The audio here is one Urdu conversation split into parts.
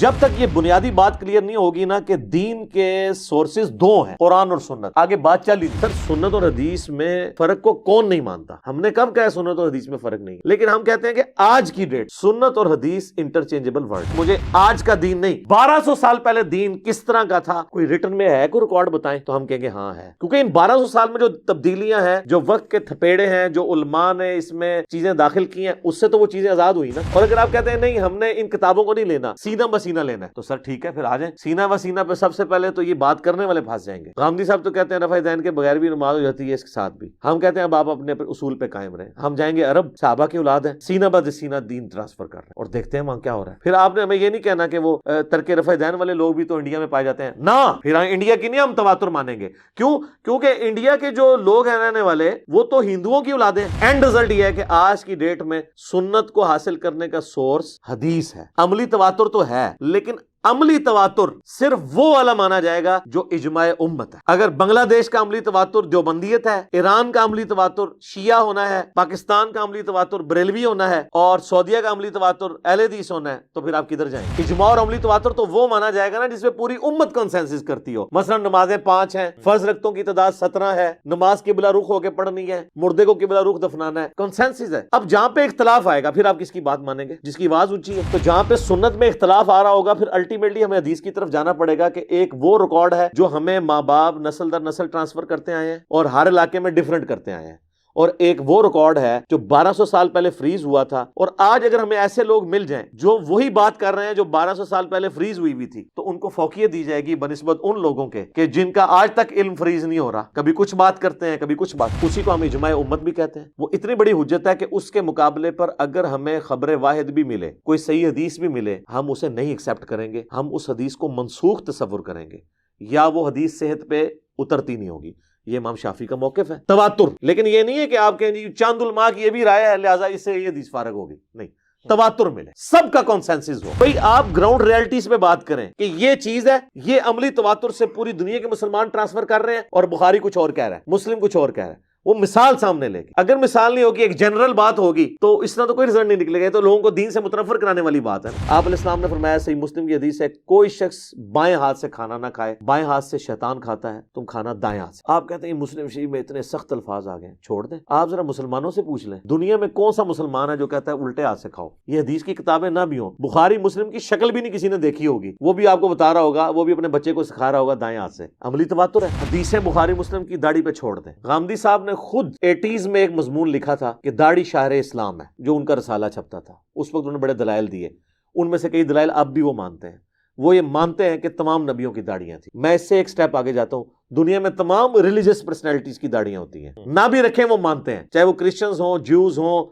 جب تک یہ بنیادی بات کلیئر نہیں ہوگی نا کہ دین کے سورسز دو ہیں، قرآن اور سنت، آگے بات چل ہی نہیں۔ سر سنت اور حدیث میں فرق کو کون نہیں مانتا؟ ہم نے کب کہا سنت اور حدیث میں فرق نہیں، لیکن ہم کہتے ہیں کہ آج کی ڈیٹ سنت اور حدیث انٹرچینجبل ورڈ۔ مجھے آج کا دین نہیں، 1200 سال پہلے دین کس طرح کا تھا، کوئی ریٹن میں ہے، کوئی ریکارڈ بتائیں تو ہم کہیں گے ہاں ہے، کیونکہ ان 1200 سال میں جو تبدیلیاں ہیں، جو وقت کے تھپیڑے ہیں، جو علماء نے اس میں چیزیں داخل کی ہیں، اس سے تو وہ چیزیں آزاد ہوئی نا۔ اور اگر آپ کہتے ہیں نہیں ہم نے ان کتابوں کو نہیں لینا، سینہ بسینہ لینا ہے، تو سر ٹھیک ہے، پھر آ جائیں سینہ بسینہ پہ۔ سب سے پہلے تو یہ بات کرنے والے پھنس جائیں گے۔ غامدی صاحب تو کہتے ہیں رفع ذہن کے بغیر بھی نماز ہو جاتی ہے، اس کے ساتھ بھی ہم کہتے ہیں اب آپ اپنے اصول پہ قائم رہیں۔ ہم جائیں گے عرب، صحابہ کی اولاد ہیں، سینہ بد سینہ دین ٹرانسفر کر رہے ہیں، اور دیکھتے ہیں وہاں کیا ہو رہا ہے۔ پھر آپ نے ہمیں یہ نہیں کہنا کہ وہ ترک رفع ذہن والے لوگ بھی تو انڈیا میں پائے جاتے ہیں نا، پھر انڈیا کی نہیں ہم تواتر مانیں گے۔ کیوں؟ کیونکہ انڈیا کے جو لوگ ہیں رہنے والے، وہ تو ہندوؤں کی اولادیں۔ اینڈ رزلٹ یہ ہے کہ آج کی ڈیٹ میں سنت کو حاصل کرنے کا سورس حدیث ہے۔ عملی تواتر تو ہے، لیکن عملی تواتر صرف وہ والا مانا جائے گا جو اجماع امت ہے۔ اگر بنگلہ دیش کا عملی تواتر دیوبندیت ہے، ایران کا عملی تواتر شیعہ ہونا ہے، پاکستان کا عملی تواتر بریلوی ہونا ہے، اور سعودیہ کا عملی تواتر اہل حدیث ہونا ہے، تو پھر آپ کدھر جائیں؟ اجماع اور عملی تواتر تو وہ مانا جائے گا نا جس میں پوری امت کنسنسس کرتی ہو۔ مثلا نمازیں 5 ہیں، فرض رکعتوں کی تعداد 17 ہے، نماز قبلہ رخ ہو کے پڑھنی ہے، مردے کو قبلہ رخ دفنانا ہے، کنسنسس ہے۔ اب جہاں پہ اختلاف آئے گا پھر آپ کس کی بات مانیں گے؟ جس کی آواز اونچی ہے۔ تو جہاں پہ سنت میں اختلاف آ رہا ہوگا، پھر الٹیمیٹلی ہمیں حدیث کی طرف جانا پڑے گا کہ ایک وہ ریکارڈ ہے جو ہمیں ماں باپ نسل در نسل ٹرانسفر کرتے آئے ہیں اور ہر علاقے میں ڈیفرنٹ کرتے آئے ہیں، اور ایک وہ ریکارڈ ہے جو 1200 سال پہلے فریز ہوا تھا۔ اور آج اگر ہمیں ایسے لوگ مل جائیں جو وہی بات کر رہے ہیں جو 1200 سال پہلے فریز ہوئی تھی، تو ان کو فوقیت دی جائے گی بنسبت ان لوگوں کے کہ جن کا آج تک علم فریز نہیں ہو رہا، کبھی کچھ بات کرتے ہیں کبھی کچھ بات۔ اسی کو ہم اجماع امت بھی کہتے ہیں۔ وہ اتنی بڑی حجت ہے کہ اس کے مقابلے پر اگر ہمیں خبر واحد بھی ملے، کوئی صحیح حدیث بھی ملے، ہم اسے نہیں ایکسیپٹ کریں گے، ہم اس حدیث کو منسوخ تصور کریں گے، یا وہ حدیث صحت پہ اترتی نہیں ہوگی۔ یہ امام شافعی کا موقف ہے تواتر۔ لیکن یہ نہیں ہے کہ آپ کہیں جی چاند علماء کی یہ بھی رائے ہے لہٰذا اس سے یہ حدیث فارغ ہوگی، نہیں، تواتر ملے، سب کا کنسنسس ہو۔ بھئی آپ گراؤنڈ ریالٹیز پہ بات کریں کہ یہ چیز ہے، یہ عملی تواتر سے پوری دنیا کے مسلمان ٹرانسفر کر رہے ہیں، اور بخاری کچھ اور کہہ رہا ہے، مسلم کچھ اور کہہ رہا ہے۔ وہ مثال سامنے لے کے، اگر مثال نہیں ہوگی، ایک جنرل بات ہوگی، تو اس طرح تو کوئی رزلٹ نہیں نکلے گا۔ تو لوگوں کو دین سے متنفر کرانے والی بات ہے۔ آپ علیہ السلام نے فرمایا، صحیح مسلم کی حدیث ہے، کوئی شخص بائیں ہاتھ سے کھانا نہ کھائے، بائیں ہاتھ سے شیطان کھاتا ہے، تم کھانا دائیں ہاتھ سے۔ آپ کہتے ہیں مسلم شریف میں اتنے سخت الفاظ آ گئے، چھوڑ دیں۔ آپ ذرا مسلمانوں سے پوچھ لیں، دنیا میں کون سا مسلمان ہے جو کہتا ہے الٹے ہاتھ سے کھاؤ؟ یہ حدیث کی کتابیں نہ بھی ہوں، بخاری مسلم کی شکل بھی نہیں کسی نے دیکھی ہوگی، وہ بھی آپ کو بتا رہا ہوگا، وہ بھی اپنے بچے کو سکھا رہا ہوگا دائیں ہاتھ سے۔ عملی تواتر ہے۔ حدیثیں بخاری مسلم کی داڑھی پہ چھوڑ دیں۔ غامدی صاحب نے خود 80s میں ایک مضمون لکھا تھا کہ داڑھی شاہر اسلام ہے، جو ان کا رسالہ چھپتا تھا۔ اس وقت انہوں نے بڑے دلائل دیے، ان میں سے کئی دلائل اب بھی وہ مانتے ہیں۔ وہ یہ مانتے ہیں کہ تمام نبیوں کی داڑیاں تھیں۔ میں اس سے ایک سٹیپ آگے جاتا ہوں، دنیا میں تمام ریلیجس پرسنالٹیز کی داڑیاں ہوتی ہیں، نہ بھی رکھیں وہ مانتے ہیں، چاہے وہ کرسچنز ہوں، جیوز ہوں،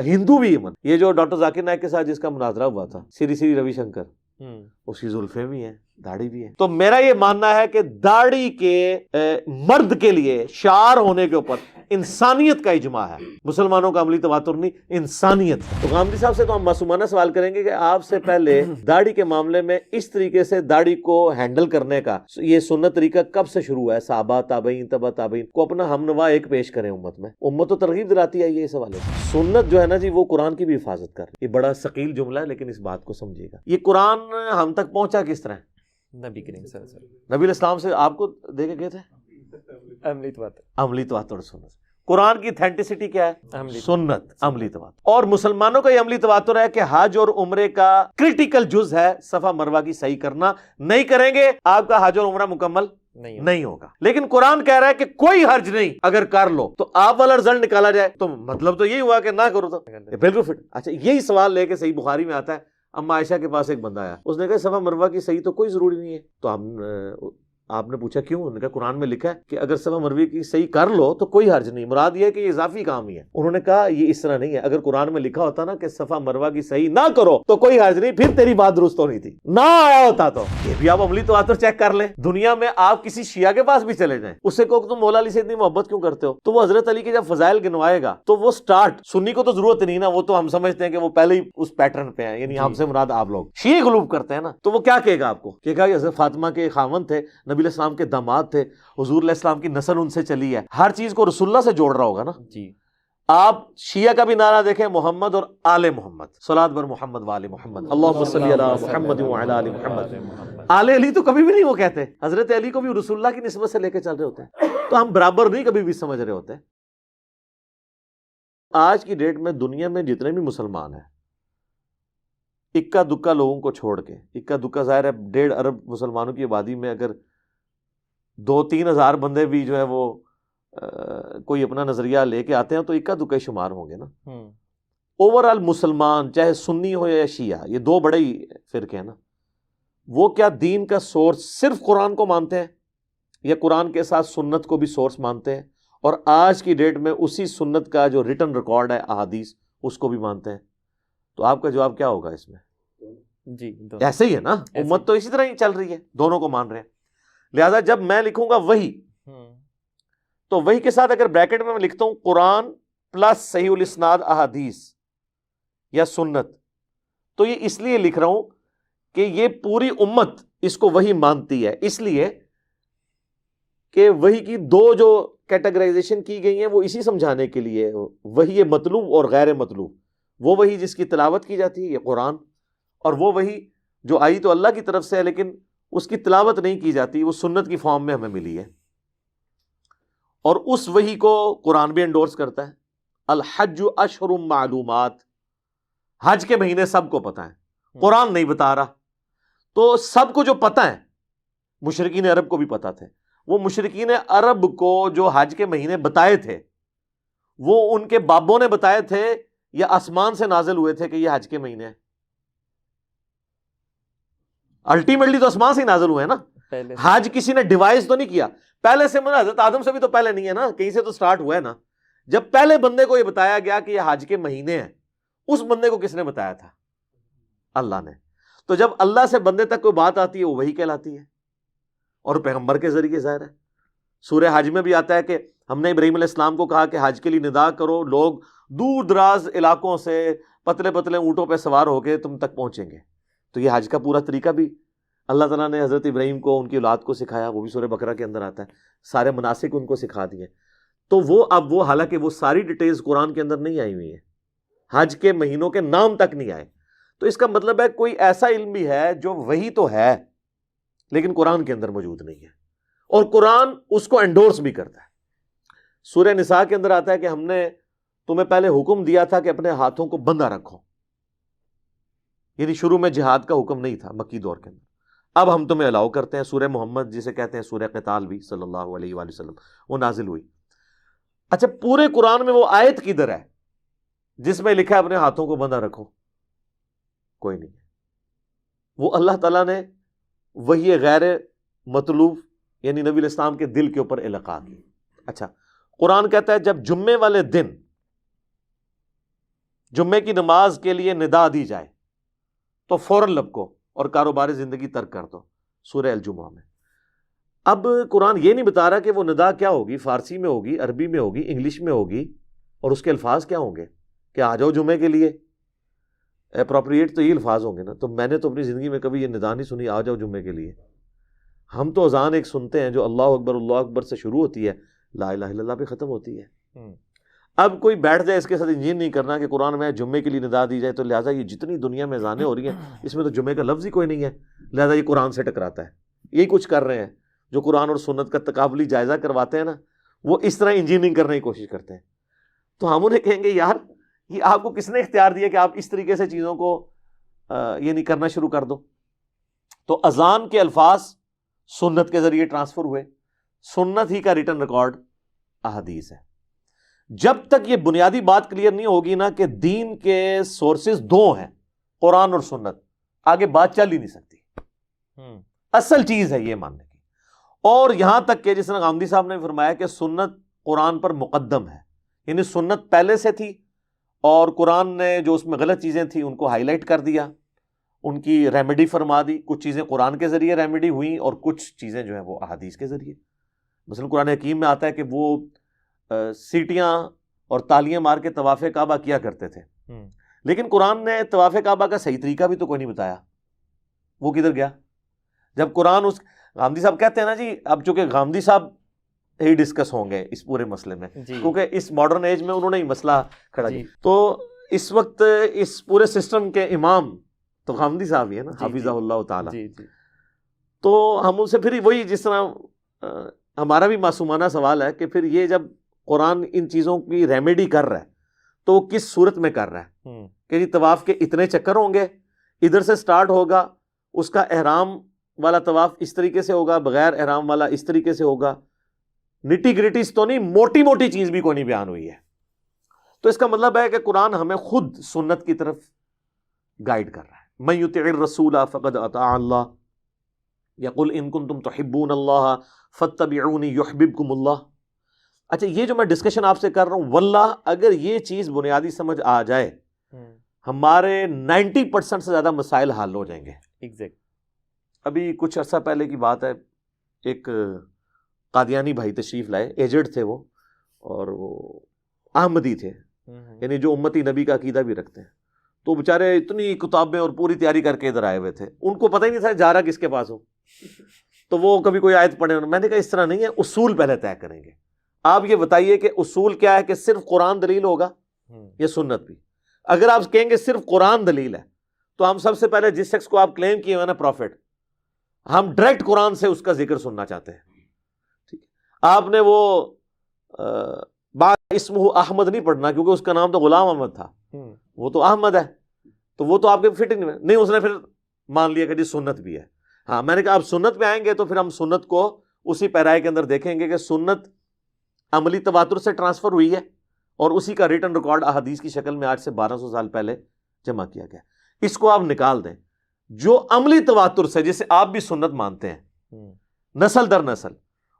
ہندو بھی ایون۔ یہ جو ڈاکٹر ذاکر نائک کے ساتھ جس کا مناظرہ ہوا تھا، سری سری روی شنکر، اس کی زلفیں بھی ہیں، داڑھی بھی ہے۔ تو میرا یہ ماننا ہے کہ داڑھی کے مرد کے لیے شعار ہونے کے اوپر انسانیت کا اجماع ہے، مسلمانوں کا عملی تواتر نہیں، انسانیت۔ تو غامدی صاحب سے تو ہم معصومانہ سوال کریں گے کہ آپ سے پہلے داڑھی کے معاملے میں اس طریقے سے داڑھی کو ہینڈل کرنے کا یہ سنت طریقہ کب سے شروع ہوا ہے؟ صحابہ، تابعین، تبع تابعین کو اپنا ہم نوا ایک پیش کریں امت میں۔ امت تو ترغیب دلاتی آئی ہے اس حوالے سے۔ سنت جو ہے نا جی، وہ قرآن کی بھی حفاظت کر رہی ہے۔ یہ بڑا ثقیل جملہ ہے، لیکن اس بات کو سمجھیے گا، یہ قرآن ہم تک پہنچا کس طرح؟ نبی کریم صلی اللہ علیہ وسلم، نبی علیہ السلام سے آپ کو دے کے گئے تھے عملی تواتر، عملی تواتر سنت۔ قرآن کی اتھینٹسٹی کیا ہے؟ عملی سنت، عملی تواتر۔ اور مسلمانوں کا یہ عملی تواتر ہے کہ حج اور عمرے کا کرٹیکل جز ہے صفا مروہ کی صحیح کرنا، نہیں کریں گے آپ کا حج اور عمرہ مکمل نہیں ہوگا۔ لیکن قرآن کہہ رہا ہے کہ کوئی حرج نہیں اگر کر لو، تو آپ والا رزلٹ نکالا جائے تو مطلب تو یہی ہوا کہ نہ کرو تو بالکل فٹ۔ اچھا، یہی سوال لے کے صحیح بخاری میں آتا ہے، اما عائشہ کے پاس ایک بندہ آیا، اس نے کہا صفا مروہ کی صحیح تو کوئی ضروری نہیں ہے۔ تو آپ نے پوچھا کیوں؟ انہوں نے کہا قرآن میں لکھا ہے کہ اگر صفا مروہ کی صحیح کر لو تو کوئی حرج نہیں، مراد یہ ہے کہ یہ اضافی کام ہی ہے۔ انہوں نے کہا یہ اس طرح نہیں ہے، اگر قرآن میں لکھا ہوتا نا کہ صفا مروہ کی صحیح نہ کرو تو کوئی حرج نہیں، پھر تیری بات درست ہونی تھی، نہ آیا ہوتا تو۔ یہ بھی آپ عملی تواتر چیک کر لیں، دنیا میں آپ کسی شیعہ کے پاس بھی چلے جائیں، اس سے کہو تم مولا علی سے اتنی محبت کیوں کرتے ہو، تو وہ حضرت علی کے جب فضائل گنوائے گا تو وہ سٹارٹ، سنی کو تو ضرورت نہیں نا، وہ تو ہم سمجھتے ہیں کہ وہ پہلے ہی اس پیٹرن پہ ہیں، یعنی ہم سے مراد آپ لوگ شیعہ غلوب کرتے ہیں نا، تو وہ کیا کہے گا آپ کو؟ کہے گا کہ حضرت فاطمہ کے خاوند تھے، نبی علیہ السلام کے داماد تھے، حضور علیہ السلام کی نسل ان سے چلی ہے، ہر چیز کو رسول اللہ سے جوڑ رہا ہوگا نا۔ جی، آپ شیعہ کا بھی نعرہ دیکھیں محمد اور آل محمد، صلاۃ بر محمد و آل محمد، اللہم صلی علی محمد و علی آل محمد۔ آل علی تو کبھی بھی نہیں وہ کہتے، حضرت علی کو بھی رسول اللہ کی نسبت سے لے کے چل رہے ہوتے ہیں، تو ہم برابر نہیں کبھی بھی سمجھ رہے ہوتے۔ آج کی ڈیٹ میں دنیا میں جتنے بھی مسلمان ہیں، اکا دکا لوگوں کو چھوڑ کے، اکا دکا ظاہر ہے 1.5 ارب مسلمانوں کی آبادی میں اگر 2-3 ہزار بندے بھی جو ہے وہ کوئی اپنا نظریہ لے کے آتے ہیں تو اکا دکا شمار ہوں گے نا۔ اوور آل مسلمان چاہے سنی ہو یا شیعہ، یہ 2 بڑے ہی فرقے ہیں نا، وہ کیا دین کا سورس صرف قرآن کو مانتے ہیں یا قرآن کے ساتھ سنت کو بھی سورس مانتے ہیں، اور آج کی ڈیٹ میں اسی سنت کا جو ریٹن ریکارڈ ہے احادیث اس کو بھی مانتے ہیں؟ تو آپ کا جواب کیا ہوگا اس میں؟ جی ایسے ہی ہے نا، امت تو اسی طرح ہی چل رہی ہے، دونوں کو مان رہے ہیں۔ لہذا جب میں لکھوں گا وحی، تو وحی کے ساتھ اگر بریکٹ میں لکھتا ہوں قرآن پلس صحیح الاسناد احادیث یا سنت، تو یہ اس لیے لکھ رہا ہوں کہ یہ پوری امت اس کو وحی مانتی ہے، اس لیے کہ وحی کی 2 جو کیٹیگرائزیشن کی گئی ہیں وہ اسی سمجھانے کے لیے، وحی مطلوب اور غیر مطلوب۔ وہ وحی جس کی تلاوت کی جاتی ہے یہ قرآن، اور وہ وحی جو آئی تو اللہ کی طرف سے ہے لیکن اس کی تلاوت نہیں کی جاتی، وہ سنت کی فارم میں ہمیں ملی ہے، اور اس وحی کو قرآن بھی انڈورس کرتا ہے۔ الحج اشہر معلومات، حج کے مہینے سب کو پتہ ہیں، قرآن نہیں بتا رہا، تو سب کو جو پتہ ہے، مشرکین عرب کو بھی پتہ تھے، وہ مشرکین عرب کو جو حج کے مہینے بتائے تھے وہ ان کے بابوں نے بتائے تھے یا آسمان سے نازل ہوئے تھے کہ یہ حج کے مہینے ہیں؟ الٹیمیٹلی تو آسمان سے ہی نازل ہوئے ہیں نا، حج کسی نے ڈیوائز تو نہیں کیا پہلے سے، حضرت آدم سے بھی تو پہلے نہیں ہے نا، کہیں سے تو سٹارٹ ہوا ہے نا۔ جب پہلے بندے کو یہ بتایا گیا کہ یہ حج کے مہینے ہیں، اس بندے کو کس نے بتایا تھا؟ اللہ نے۔ تو جب اللہ سے بندے تک کوئی بات آتی ہے وہ وہی کہلاتی ہے، اور پیغمبر کے ذریعے ظاہر ہے۔ سورہ حج میں بھی آتا ہے کہ ہم نے ابراہیم علیہ السلام کو کہا کہ حج کے لیے ندا کرو، لوگ دور دراز علاقوں سے پتلے پتلے اونٹوں پہ سوار ہو کے تم تک پہنچیں گے۔ تو یہ حج کا پورا طریقہ بھی اللہ تعالیٰ نے حضرت ابراہیم کو ان کی اولاد کو سکھایا، وہ بھی سورہ بقرہ کے اندر آتا ہے، سارے مناسک ان کو سکھا دیے۔ تو وہ اب وہ حالانکہ وہ ساری ڈیٹیلز قرآن کے اندر نہیں آئی ہوئی ہیں، حج کے مہینوں کے نام تک نہیں آئے، تو اس کا مطلب ہے کوئی ایسا علم بھی ہے جو وہی تو ہے لیکن قرآن کے اندر موجود نہیں ہے، اور قرآن اس کو انڈورس بھی کرتا ہے۔ سورہ نساء کے اندر آتا ہے کہ ہم نے تمہیں پہلے حکم دیا تھا کہ اپنے ہاتھوں کو بندھا رکھو، یعنی شروع میں جہاد کا حکم نہیں تھا مکی دور کے اندر، اب ہم تمہیں الاؤ کرتے ہیں۔ سورہ محمد جسے کہتے ہیں سورہ قتال بھی، صلی اللہ علیہ وآلہ وسلم، وہ نازل ہوئی۔ اچھا پورے قرآن میں وہ آیت کدھر ہے جس میں لکھا ہے اپنے ہاتھوں کو بندھا رکھو؟ کوئی نہیں ہے۔ وہ اللہ تعالیٰ نے وہی غیر مطلوب یعنی نبی علیہ السلام کے دل کے اوپر القاء کی۔ اچھا قرآن کہتا ہے جب جمعے والے دن جمعے کی نماز کے لیے ندا دی جائے تو فوراً لپکو اور کاروبار زندگی ترک کر دو، سورہ الجمعہ میں۔ اب قرآن یہ نہیں بتا رہا کہ وہ ندا کیا ہوگی، فارسی میں ہوگی، عربی میں ہوگی، انگلش میں ہوگی، اور اس کے الفاظ کیا ہوں گے کہ آ جاؤ جمعے کے لیے، اپروپریٹ تو یہ الفاظ ہوں گے نا۔ تو میں نے تو اپنی زندگی میں کبھی یہ ندا نہیں سنی آ جاؤ جمعے کے لیے۔ ہم تو اذان ایک سنتے ہیں جو اللہ اکبر سے شروع ہوتی ہے، لا الہ الا اللہ پہ ختم ہوتی ہے۔ اب کوئی بیٹھ جائے اس کے ساتھ انجین نہیں کرنا کہ قرآن میں جمعے کے لیے ندا دی جائے، تو لہٰذا یہ جتنی دنیا میں اذانیں ہو رہی ہیں اس میں تو جمعے کا لفظ ہی کوئی نہیں ہے، لہٰذا یہ قرآن سے ٹکراتا ہے۔ یہی کچھ کر رہے ہیں جو قرآن اور سنت کا تقابلی جائزہ کرواتے ہیں نا، وہ اس طرح انجینئرنگ کرنے کی کوشش کرتے ہیں۔ تو ہم انہیں کہیں گے یار یہ آپ کو کس نے اختیار دیا کہ آپ اس طریقے سے چیزوں کو یہ نہیں کرنا شروع کر دو؟ تو اذان کے الفاظ سنت کے ذریعے ٹرانسفر ہوئے، سنت ہی کا ریٹن ریکارڈ احادیث ہے۔ جب تک یہ بنیادی بات کلیئر نہیں ہوگی نا کہ دین کے سورسز 2 ہیں، قرآن اور سنت، آگے بات چل ہی نہیں سکتی۔ اصل چیز ہے یہ ماننے کی۔ اور یہاں تک کہ جس طرح غامدی صاحب نے فرمایا کہ سنت قرآن پر مقدم ہے، یعنی سنت پہلے سے تھی اور قرآن نے جو اس میں غلط چیزیں تھیں ان کو ہائی لائٹ کر دیا، ان کی ریمیڈی فرما دی۔ کچھ چیزیں قرآن کے ذریعے ریمیڈی ہوئیں اور کچھ چیزیں جو ہیں وہ احادیث کے ذریعے۔ مثلا قرآن حکیم میں آتا ہے کہ وہ سیٹیاں اور تالیاں مار کے طواف کعبہ کیا کرتے تھے، لیکن قرآن نے طواف کعبہ کا صحیح طریقہ بھی تو کوئی نہیں بتایا، وہ کدھر گیا؟ جب قرآن اس غامدی صاحب کہتے ہیں نا جی، اب چونکہ غامدی صاحب ہی ڈسکس ہوں گے اس پورے مسئلے میں، جی کیونکہ اس ماڈرن ایج میں انہوں نے ہی مسئلہ کھڑا جی کیا۔ تو اس وقت اس پورے سسٹم کے امام تو غامدی صاحب ہی ہے نا، جی حافظہ اللہ تعالی۔ جی جی تو ہم ان سے پھر وہی جس طرح ہمارا بھی معصومانہ سوال ہے کہ پھر یہ جب قرآن ان چیزوں کی ریمیڈی کر رہا ہے تو وہ کس صورت میں کر رہا ہے کہ جی طواف کے اتنے چکر ہوں گے، ادھر سے سٹارٹ ہوگا، اس کا احرام والا طواف اس طریقے سے ہوگا، بغیر احرام والا اس طریقے سے ہوگا، نٹی گریٹیز تو نہیں، موٹی موٹی چیز بھی کوئی نہیں بیان ہوئی ہے۔ تو اس کا مطلب ہے کہ قرآن ہمیں خود سنت کی طرف گائیڈ کر رہا ہے۔ من یطع الرسول فقد اطاع اللہ، یقول ان کنتم تحبون اللہ فاتبعونی یحببکم اللہ۔ اچھا یہ جو میں ڈسکشن آپ سے کر رہا ہوں، واللہ اگر یہ چیز بنیادی سمجھ آ جائے ہمارے 90% سے زیادہ مسائل حل ہو جائیں گے۔ ایگزیکٹ۔ ابھی کچھ عرصہ پہلے کی بات ہے، ایک قادیانی بھائی تشریف لائے، ایجڈ تھے وہ، اور وہ احمدی تھے، یعنی جو امتی نبی کا عقیدہ بھی رکھتے ہیں۔ تو بیچارے اتنی کتابیں اور پوری تیاری کر کے ادھر آئے ہوئے تھے، ان کو پتہ ہی نہیں تھا جا رہا کس کے پاس ہو۔ تو وہ کبھی کوئی آیت پڑھے، میں نے کہا اس طرح نہیں ہے، اصول پہلے طے کریں گے۔ آپ یہ بتائیے کہ اصول کیا ہے، کہ صرف قرآن دلیل ہوگا یا سنت بھی؟ اگر آپ کہیں گے صرف قرآن دلیل ہے تو ہم سب سے پہلے جس شخص کو آپ کلیم کیے ہوئے نا پروفٹ، ہم ڈائریکٹ قرآن سے اس کا ذکر سننا چاہتے ہیں۔ ٹھیک ہے، آپ نے وہ اسمہ احمد نہیں پڑھنا کیونکہ اس کا نام تو غلام احمد تھا، وہ تو احمد ہے، تو وہ تو آپ کے فٹنگ میں نہیں۔ اس نے پھر مان لیا کہ جی سنت بھی ہے۔ ہاں میں نے کہا آپ سنت پہ آئیں گے تو پھر ہم سنت کو اسی پیرائے کے اندر دیکھیں گے کہ سنت عملی تواتر سے ٹرانسفر ہوئی ہے اور اسی کا ریٹن ریکارڈ احادیث کی شکل میں آج سے 1200 سال پہلے جمع کیا گیا۔ اس کو آپ نکال دیں، جو عملی تواتر سے جسے آپ بھی سنت مانتے ہیں نسل در نسل،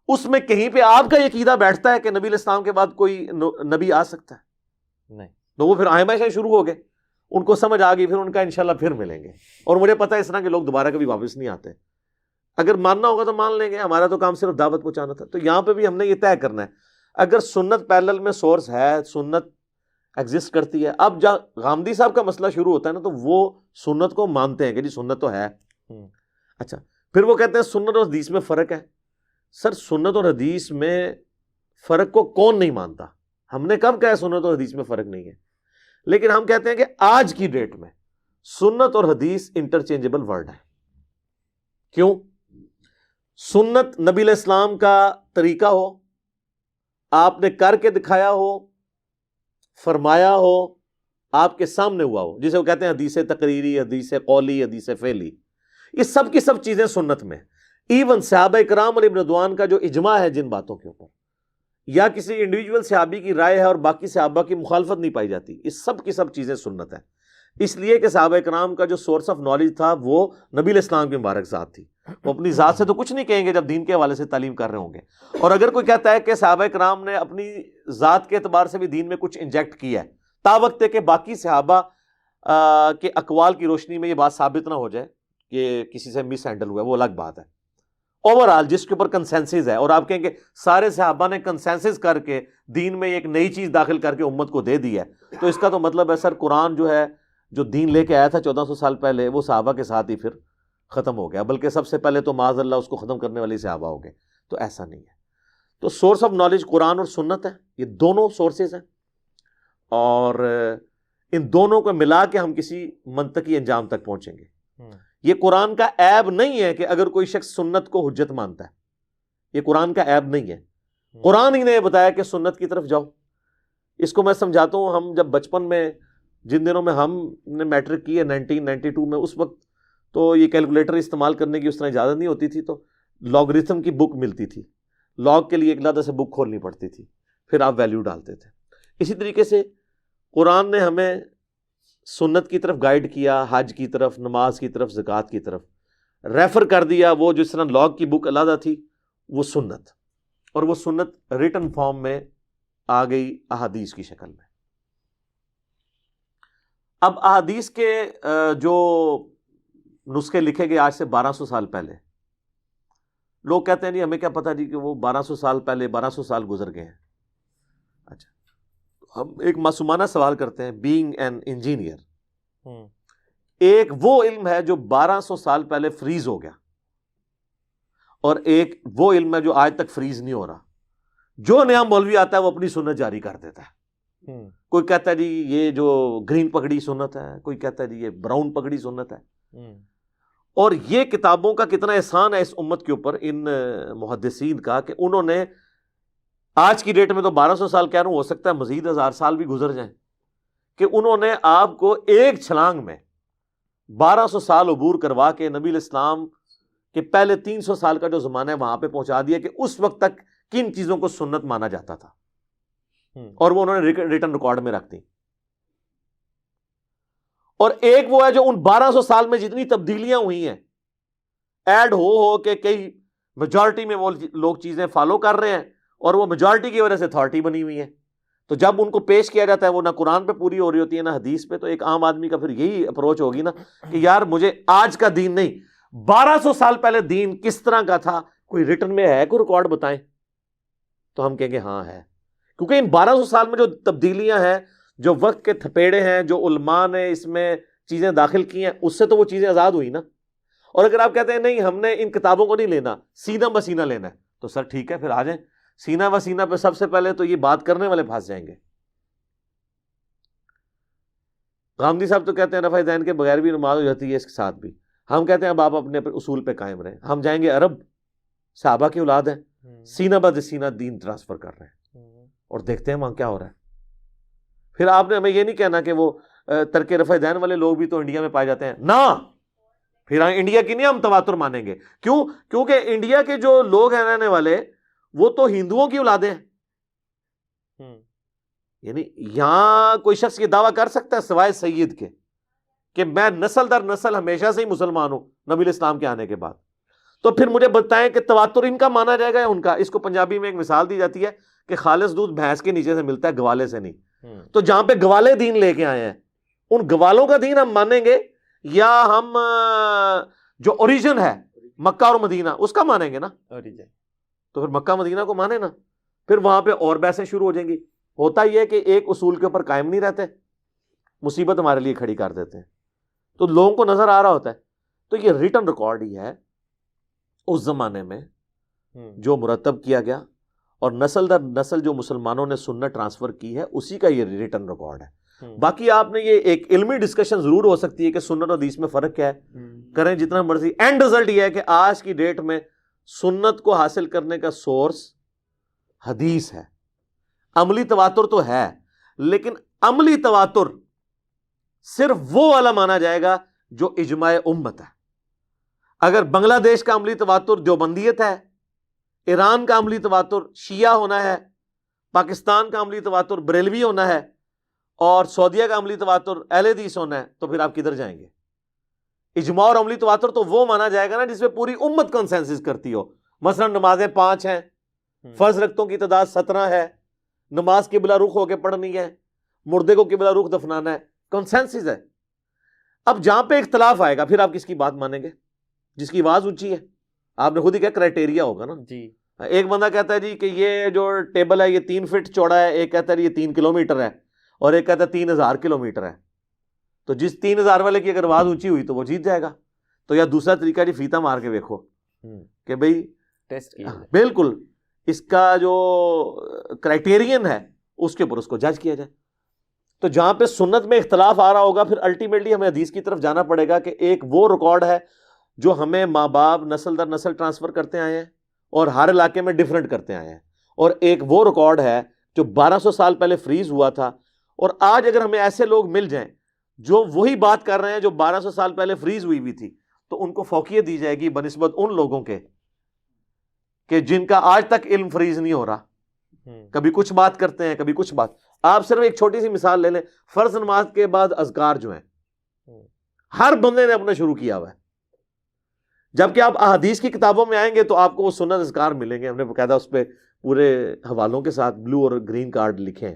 اس میں کہیں پہ آپ کا یہ عقیدہ بیٹھتا ہے کہ نبی علیہ السلام کے بعد کوئی نبی آ سکتا ہے؟ نہیں۔ تو وہ پھر آئمہ سے شروع ہو گئے، ان کو سمجھ آ گئی، پھر ان کا انشاءاللہ پھر ملیں گے۔ اور مجھے پتہ ہے اس طرح کے لوگ دوبارہ کبھی واپس نہیں آتے۔ اگر ماننا ہوگا تو مان لیں گے، ہمارا تو کام صرف دعوت پہنچانا تھا۔ تو یہاں پہ بھی ہم نے یہ طے کرنا ہے، اگر سنت پیرلل میں سورس ہے، سنت ایگزسٹ کرتی ہے۔ اب جب غامدی صاحب کا مسئلہ شروع ہوتا ہے نا تو وہ سنت کو مانتے ہیں کہ جی سنت تو ہے۔ اچھا پھر وہ کہتے ہیں سنت اور حدیث میں فرق ہے۔ سر سنت اور حدیث میں فرق کو کون نہیں مانتا؟ ہم نے کب کہا سنت اور حدیث میں فرق نہیں ہے؟ لیکن ہم کہتے ہیں کہ آج کی ڈیٹ میں سنت اور حدیث انٹرچینجبل ورڈ ہے۔ کیوں؟ سنت نبی علیہ السلام کا طریقہ ہو، آپ نے کر کے دکھایا ہو، فرمایا ہو، آپ کے سامنے ہوا ہو، جسے وہ کہتے ہیں حدیث تقریری، حدیث قولی، حدیث فعلی، یہ سب کی سب چیزیں سنت میں۔ ایون صحابہ کرام اور ابن رضوان کا جو اجماع ہے جن باتوں کے اوپر، یا کسی انڈیویجول صحابی کی رائے ہے اور باقی صحابہ کی مخالفت نہیں پائی جاتی، یہ سب کی سب چیزیں سنت ہیں۔ اس لیے کہ صحابہ کرام کا جو سورس آف نالج تھا وہ نبی علیہ السلام کی مبارک ذات تھی۔ وہ اپنی ذات سے تو کچھ نہیں کہیں گے جب دین کے حوالے سے تعلیم کر رہے ہوں گے۔ اور اگر کوئی کہتا ہے کہ صحابہ کرام نے اپنی ذات کے اعتبار سے بھی دین میں کچھ انجیکٹ کیا ہے، تا وقت ہے کہ باقی صحابہ کے اقوال کی روشنی میں یہ بات ثابت نہ ہو جائے کہ کسی سے مس ہینڈل ہوا ہے، وہ الگ بات ہے۔ اوورآل جس کے اوپر کنسنسس ہے، اور آپ کہیں کہ سارے صحابہ نے کنسنسس کر کے دین میں ایک نئی چیز داخل کر کے امت کو دے دی ہے، تو اس کا تو مطلب ہے سر قرآن جو ہے جو دین لے کے آیا تھا 1400 سال پہلے، وہ صحابہ کے ساتھ ہی پھر ختم ہو گیا، بلکہ سب سے پہلے تو معاذ اللہ اس کو ختم کرنے والے صحابہ ہو گئے۔ تو ایسا نہیں ہے۔ تو سورس آف نالج قرآن اور سنت ہے، یہ دونوں سورسز ہیں، اور ان دونوں کو ملا کے ہم کسی منطقی انجام تک پہنچیں گے۔ یہ قرآن کا عیب نہیں ہے کہ اگر کوئی شخص سنت کو حجت مانتا ہے، یہ قرآن کا عیب نہیں ہے۔ قرآن ہی نے بتایا کہ سنت کی طرف جاؤ۔ اس کو میں سمجھاتا ہوں، ہم جب بچپن میں جن دنوں میں ہم نے میٹرک کی ہے 1992 میں، اس وقت تو یہ کیلکولیٹر استعمال کرنے کی اس طرح اجازت نہیں ہوتی تھی، تو لاگرتھم کی بک ملتی تھی، لاگ کے لیے ایک علیحدہ سے بک کھولنی پڑتی تھی، پھر آپ ویلیو ڈالتے تھے۔ اسی طریقے سے قرآن نے ہمیں سنت کی طرف گائیڈ کیا، حج کی طرف، نماز کی طرف، زکوٰۃ کی طرف ریفر کر دیا۔ وہ جس طرح لاگ کی بک علیحدہ تھی وہ سنت، اور وہ سنت ریٹن فارم میں آ گئی احادیث کی شکل میں۔ اب احادیث کے جو نسخے لکھے گئے آج سے 1200 سال پہلے، لوگ کہتے ہیں نہیں ہمیں کیا پتہ جی کہ وہ 1200 سال پہلے 1200 سال گزر گئے ہیں۔ اچھا ہم ایک معصومانہ سوال کرتے ہیں، بینگ این انجینئر، ایک وہ علم ہے جو 1200 سال پہلے فریز ہو گیا، اور ایک وہ علم ہے جو آج تک فریز نہیں ہو رہا۔ جو نیا مولوی آتا ہے وہ اپنی سنت جاری کر دیتا ہے. کوئی کہتا ہے جی یہ جو گرین پگڑی سنت ہے, کوئی کہتا ہے جی یہ براؤن پگڑی سنت ہے. اور یہ کتابوں کا کتنا احسان ہے اس امت کے اوپر, ان محدثین کا, کہ انہوں نے آج کی ڈیٹ میں تو 1200 سال کہہ رہا ہوں, ہو سکتا ہے مزید 1000 سال بھی گزر جائیں, کہ انہوں نے آپ کو ایک چھلانگ میں 1200 سال عبور کروا کے نبی الاسلام کہ پہلے 300 سال کا جو زمانہ ہے وہاں پہ پہنچا دیا کہ اس وقت تک کن چیزوں کو سنت مانا جاتا تھا, اور وہ انہوں نے ریٹن ریکارڈ میں رکھ دی. اور ایک وہ ہے جو ان 1200 سال میں جتنی تبدیلیاں ہوئی ہیں, ایڈ ہو کے کئی میجورٹی میں وہ لوگ چیزیں فالو کر رہے ہیں, اور وہ میجورٹی کی وجہ سے اتھارٹی بنی ہوئی ہے. تو جب ان کو پیش کیا جاتا ہے وہ نہ قرآن پہ پوری ہو رہی ہوتی ہے نہ حدیث پہ, تو ایک عام آدمی کا پھر یہی اپروچ ہوگی نا کہ یار مجھے آج کا دین نہیں, 1200 سال پہلے دین کس طرح کا تھا, کوئی ریٹن میں ہے, کوئی ریکارڈ بتائیں. تو ہم کہیں گے ہاں ہے, کیونکہ ان 1200 سال میں جو تبدیلیاں ہیں, جو وقت کے تھپیڑے ہیں, جو علماء نے اس میں چیزیں داخل کی ہیں, اس سے تو وہ چیزیں آزاد ہوئی نا. اور اگر آپ کہتے ہیں نہیں ہم نے ان کتابوں کو نہیں لینا, سینہ بسینہ لینا ہے, تو سر ٹھیک ہے پھر آ جائیں. سینہ بسینہ پہ سب سے پہلے تو یہ بات کرنے والے پھنس جائیں گے. غامدی صاحب تو کہتے ہیں رفع ذہن کے بغیر بھی نماز ہو جاتی ہے, اس کے ساتھ بھی. ہم کہتے ہیں اب آپ اپنے اصول پہ قائم رہیں. ہم جائیں گے عرب, صحابہ کی اولاد ہیں, سینہ بد سینہ دین ٹرانسفر کر رہے ہیں, اور دیکھتے ہیں وہاں کیا ہو رہا ہے. پھر آپ نے ہمیں یہ نہیں کہنا کہ وہ ترک رفع ذہن والے لوگ بھی تو انڈیا میں پائے جاتے ہیں نا. پھر انڈیا کی نہیں ہم تواتر مانیں گے. کیوں؟ کیونکہ انڈیا کے جو لوگ ہیں رہنے والے وہ تو ہندوؤں کی اولادیں ہیں. یعنی یہاں کوئی شخص یہ دعویٰ کر سکتا ہے سوائے سید کے کہ میں نسل در نسل ہمیشہ سے ہی مسلمان ہوں نبی الاسلام کے آنے کے بعد. تو پھر مجھے بتائیں کہ تواتر ان کا مانا جائے گا یا ان کا؟ اس کو پنجابی میں ایک مثال دی جاتی ہے کہ خالص دودھ بھینس کے نیچے سے ملتا ہے, گوالے سے نہیں. تو جہاں پہ گوالے دین لے کے آئے ہیں ان گوالوں کا دین ہم مانیں گے, یا ہم جو اوریجن ہے مکہ اور مدینہ اس کا مانیں گے نا؟ تو پھر مکہ مدینہ کو مانے نا. پھر وہاں پہ اور بحثیں شروع ہو جائیں گی. ہوتا یہ ہے کہ ایک اصول کے اوپر قائم نہیں رہتے, مصیبت ہمارے لیے کھڑی کر دیتے ہیں. تو لوگوں کو نظر آ رہا ہوتا ہے. تو یہ ریٹن ریکارڈ ہی ہے اس زمانے میں جو مرتب کیا گیا, اور نسل در نسل جو مسلمانوں نے سنت ٹرانسفر کی ہے اسی کا یہ ریٹن ریکارڈ ہے. باقی آپ نے یہ ایک علمی ڈسکشن ضرور ہو سکتی ہے کہ سنت اور حدیث میں فرق کیا ہے, کریں جتنا مرضی. اینڈ رزلٹ یہ ہے کہ آج کی ڈیٹ میں سنت کو حاصل کرنے کا سورس حدیث ہے. عملی تواتر تو ہے, لیکن عملی تواتر صرف وہ والا مانا جائے گا جو اجماع امت ہے. اگر بنگلہ دیش کا عملی تواتر دیوبندیت ہے, ایران کا عملی تواتر شیعہ ہونا ہے, پاکستان کا عملی تواتر بریلوی ہونا ہے, اور سعودیہ کا عملی تواتر اہل حدیث ہونا ہے, تو پھر آپ کدھر جائیں گے؟ اجماع اور عملی تواتر تو وہ مانا جائے گا نا جس میں پوری امت کنسنسس کرتی ہو. مثلا نمازیں 5 ہیں, فرض رکعتوں کی تعداد 17 ہے, نماز قبلہ رخ ہو کے پڑھنی ہے, مردے کو قبلہ رخ دفنانا ہے, کنسنسس ہے. اب جہاں پہ اختلاف آئے گا پھر آپ کس کی بات مانیں گے؟ جس کی آواز اونچی ہے. آپ نے خود ہی کہا کرائٹیریا ہوگا نا جی. ایک بندہ کہتا ہے جی کہ یہ جو ٹیبل ہے یہ 3 فٹ چوڑا ہے, ایک کہتا ہے یہ 3 کلومیٹر ہے, اور ایک کہتا ہے 3000 کلومیٹر ہے. تو جس 3000 والے کی اگر آواز اونچی ہوئی تو وہ جیت جائے گا. تو یا دوسرا طریقہ جی فیتا مار کے دیکھو کہ بھئی ٹیسٹ کیا, بالکل اس کا جو کرائٹیرین ہے اس کے اوپر اس کو جج کیا جائے. تو جہاں پہ سنت میں اختلاف آ رہا ہوگا پھر الٹیمیٹلی ہمیں حدیث کی طرف جانا پڑے گا کہ ایک وہ ریکارڈ ہے جو ہمیں ماں باپ نسل در نسل ٹرانسفر کرتے آئے ہیں اور ہر علاقے میں ڈیفرنٹ کرتے آئے ہیں, اور ایک وہ ریکارڈ ہے جو 1200 سال پہلے فریز ہوا تھا. اور آج اگر ہمیں ایسے لوگ مل جائیں جو وہی بات کر رہے ہیں جو 1200 سال پہلے فریز ہوئی ہوئی تھی, تو ان کو فوقیت دی جائے گی بنسبت ان لوگوں کے کہ جن کا آج تک علم فریز نہیں ہو رہا. کبھی کچھ بات کرتے ہیں کبھی کچھ بات. آپ صرف ایک چھوٹی سی مثال لے لیں, فرض نماز کے بعد اذکار جو ہیں ہر بندے نے اپنا شروع کیا ہوا ہے, جبکہ آپ احادیث کی کتابوں میں آئیں گے تو آپ کو وہ سنت اذکار ملیں گے. ہم نے باقاعدہ اس پہ پورے حوالوں کے ساتھ بلو اور گرین کارڈ لکھے ہیں.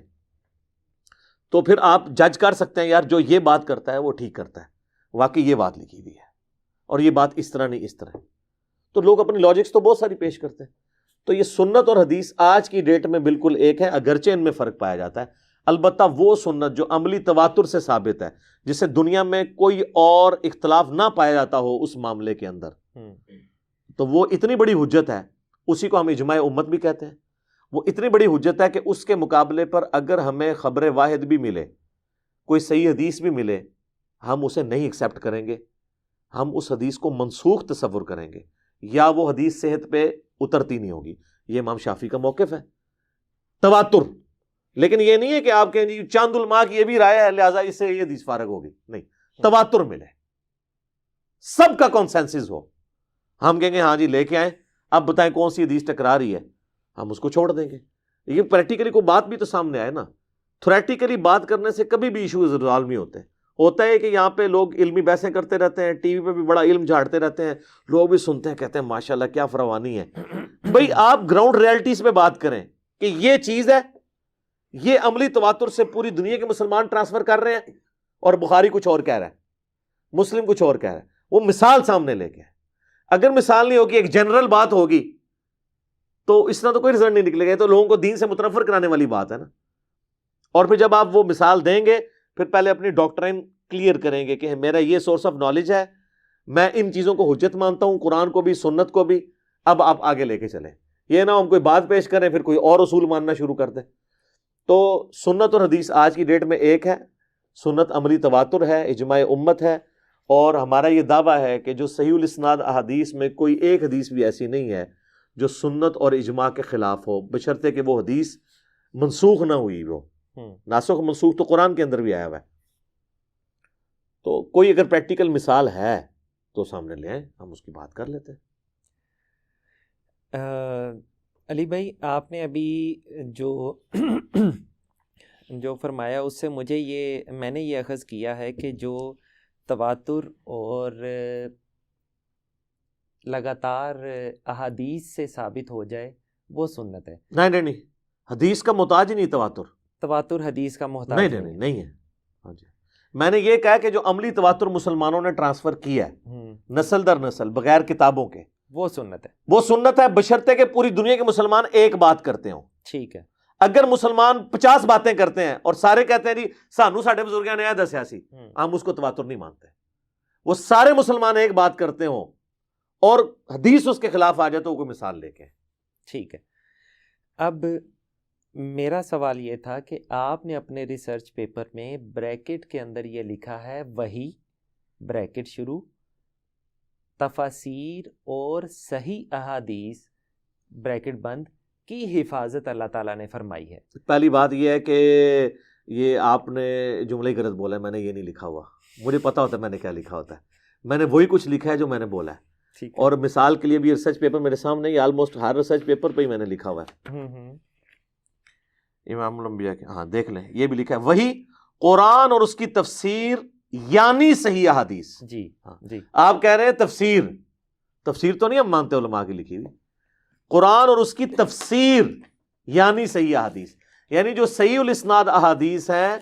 تو پھر آپ جج کر سکتے ہیں یار جو یہ بات کرتا ہے وہ ٹھیک کرتا ہے, واقعی یہ بات لکھی ہوئی ہے, اور یہ بات اس طرح نہیں اس طرح. تو لوگ اپنی لاجکس تو بہت ساری پیش کرتے ہیں. تو یہ سنت اور حدیث آج کی ڈیٹ میں بالکل ایک ہے, اگرچہ ان میں فرق پایا جاتا ہے. البتہ وہ سنت جو عملی تواتر سے ثابت ہے, جسے دنیا میں کوئی اور اختلاف نہ پایا جاتا ہو اس معاملے کے اندر, تو وہ اتنی بڑی حجت ہے, اسی کو ہم اجماع امت بھی کہتے ہیں. وہ اتنی بڑی حجت ہے کہ اس کے مقابلے پر اگر ہمیں خبر واحد بھی ملے، کوئی صحیح حدیث بھی ملے، ہم اسے نہیں ایکسیپٹ کریں گے، ہم اس حدیث کو منسوخ تصور کریں گے، یا وہ حدیث صحت پہ اترتی نہیں ہوگی۔ یہ امام شافعی کا موقف ہے، تواتر۔ لیکن یہ نہیں ہے کہ آپ کہیں جی چاند الماء کی یہ بھی رائے ہے لہٰذا اس سے یہ حدیث فارغ ہوگی، نہیں، تواتر ملے، سب کا کنسنسس ہو، ہم کہیں گے ہاں جی لے کے آئیں، اب بتائیں کون سی حدیث ٹکرا رہی ہے، ہم اس کو چھوڑ دیں گے۔ یہ پریکٹیکلی کوئی بات بھی تو سامنے آئے نا، تھریٹیکلی بات کرنے سے کبھی بھی ایشوز ریزالو نہیں ہوتے۔ ہوتا ہے کہ یہاں پہ لوگ علمی بحثیں کرتے رہتے ہیں، ٹی وی پہ بھی بڑا علم جھاڑتے رہتے ہیں، لوگ بھی سنتے ہیں، کہتے ہیں ماشاءاللہ کیا فراوانی ہے۔ بھئی آپ گراؤنڈ ریالٹیز پہ بات کریں کہ یہ چیز ہے، یہ عملی تواتر سے پوری دنیا کے مسلمان ٹرانسفر کر رہے ہیں، اور بخاری کچھ اور کہہ رہا ہے، مسلم کچھ اور کہہ رہا ہے، وہ مثال سامنے لے کے۔ اگر مثال نہیں ہوگی، ایک جنرل بات ہوگی، تو اس طرح تو کوئی رزلٹ نہیں نکلے گا، تو لوگوں کو دین سے متنفر کرانے والی بات ہے نا۔ اور پھر جب آپ وہ مثال دیں گے، پھر پہلے اپنی ڈاکٹرائن کلیئر کریں گے کہ میرا یہ سورس آف نالج ہے، میں ان چیزوں کو حجت مانتا ہوں، قرآن کو بھی سنت کو بھی، اب آپ آگے لے کے چلیں۔ یہ نہ ہم کوئی بات پیش کریں پھر کوئی اور اصول ماننا شروع کر دیں۔ تو سنت اور حدیث آج کی ڈیٹ میں ایک ہے، سنت عملی تواتر ہے، اجماع امت ہے، اور ہمارا یہ دعویٰ ہے کہ جو صحیح الاسناد احادیث میں کوئی ایک حدیث بھی ایسی نہیں ہے جو سنت اور اجماع کے خلاف ہو، بشرطے کہ وہ حدیث منسوخ نہ ہوئی ہو۔ ناسخ منسوخ تو قرآن کے اندر بھی آیا ہوا ہے۔ تو کوئی اگر پریکٹیکل مثال ہے تو سامنے لے آئیں، ہم اس کی بات کر لیتے ہیں۔ علی بھائی، آپ نے ابھی جو فرمایا اس سے میں نے یہ اخذ کیا ہے کہ جو تواتر اور لگاتار احادیث سے ثابت ہو جائے وہ سنت ہے۔ نہیں، حدیث کا محتاج ہی نہیں تواتر حدیث کا محتاج نہیں ہے۔ ہاں جی، میں نے یہ کہا کہ جو عملی تواتر مسلمانوں نے ٹرانسفر کیا ہے نسل در نسل بغیر کتابوں کے، وہ سنت ہے۔ وہ سنت ہے بشرطے کہ پوری دنیا کے مسلمان ایک بات کرتے ہوں۔ ٹھیک ہے، اگر مسلمان 50 باتیں کرتے ہیں اور سارے کہتے ہیں جی سانو ساڈے بزرگاں نے دسیا سی، ہم اس کو تواتر نہیں مانتے۔ وہ سارے مسلمان ایک بات کرتے ہوں اور حدیث اس کے خلاف آ جائے تو وہ کوئی مثال لے کے۔ ٹھیک ہے، اب میرا سوال یہ تھا کہ آپ نے اپنے ریسرچ پیپر میں بریکٹ کے اندر یہ لکھا ہے وحی بریکٹ شروع تفاسیر اور صحیح احادیث بریکٹ بند کی حفاظت اللہ تعالیٰ نے فرمائی ہے۔ پہلی بات یہ ہے کہ یہ آپ نے جملہ ہی غلط بولا ہے، میں نے یہ نہیں لکھا ہوا، مجھے پتا ہوتا ہے میں نے کیا لکھا ہوتا ہے، میں نے وہی کچھ لکھا ہے جو میں نے بولا ہے۔ اور مثال کے لیے بھی ریسرچ پیپر میرے سامنے ہی، آلموسٹ ہر ریسرچ پیپر پہ ہی میں نے لکھا ہوا ہے۔ امام الانبیاء کے، ہاں دیکھ لیں، یہ بھی لکھا ہے وہی قرآن اور اس کی تفسیر یعنی صحیح احادیث۔ جی جی، آپ کہہ رہے ہیں تفسیر تو نہیں ہم مانتے علماء کی لکھی ہوئی، قرآن اور اس کی تفسیر یعنی صحیح احادیث، یعنی جو صحیح الاسناد احادیث ہیں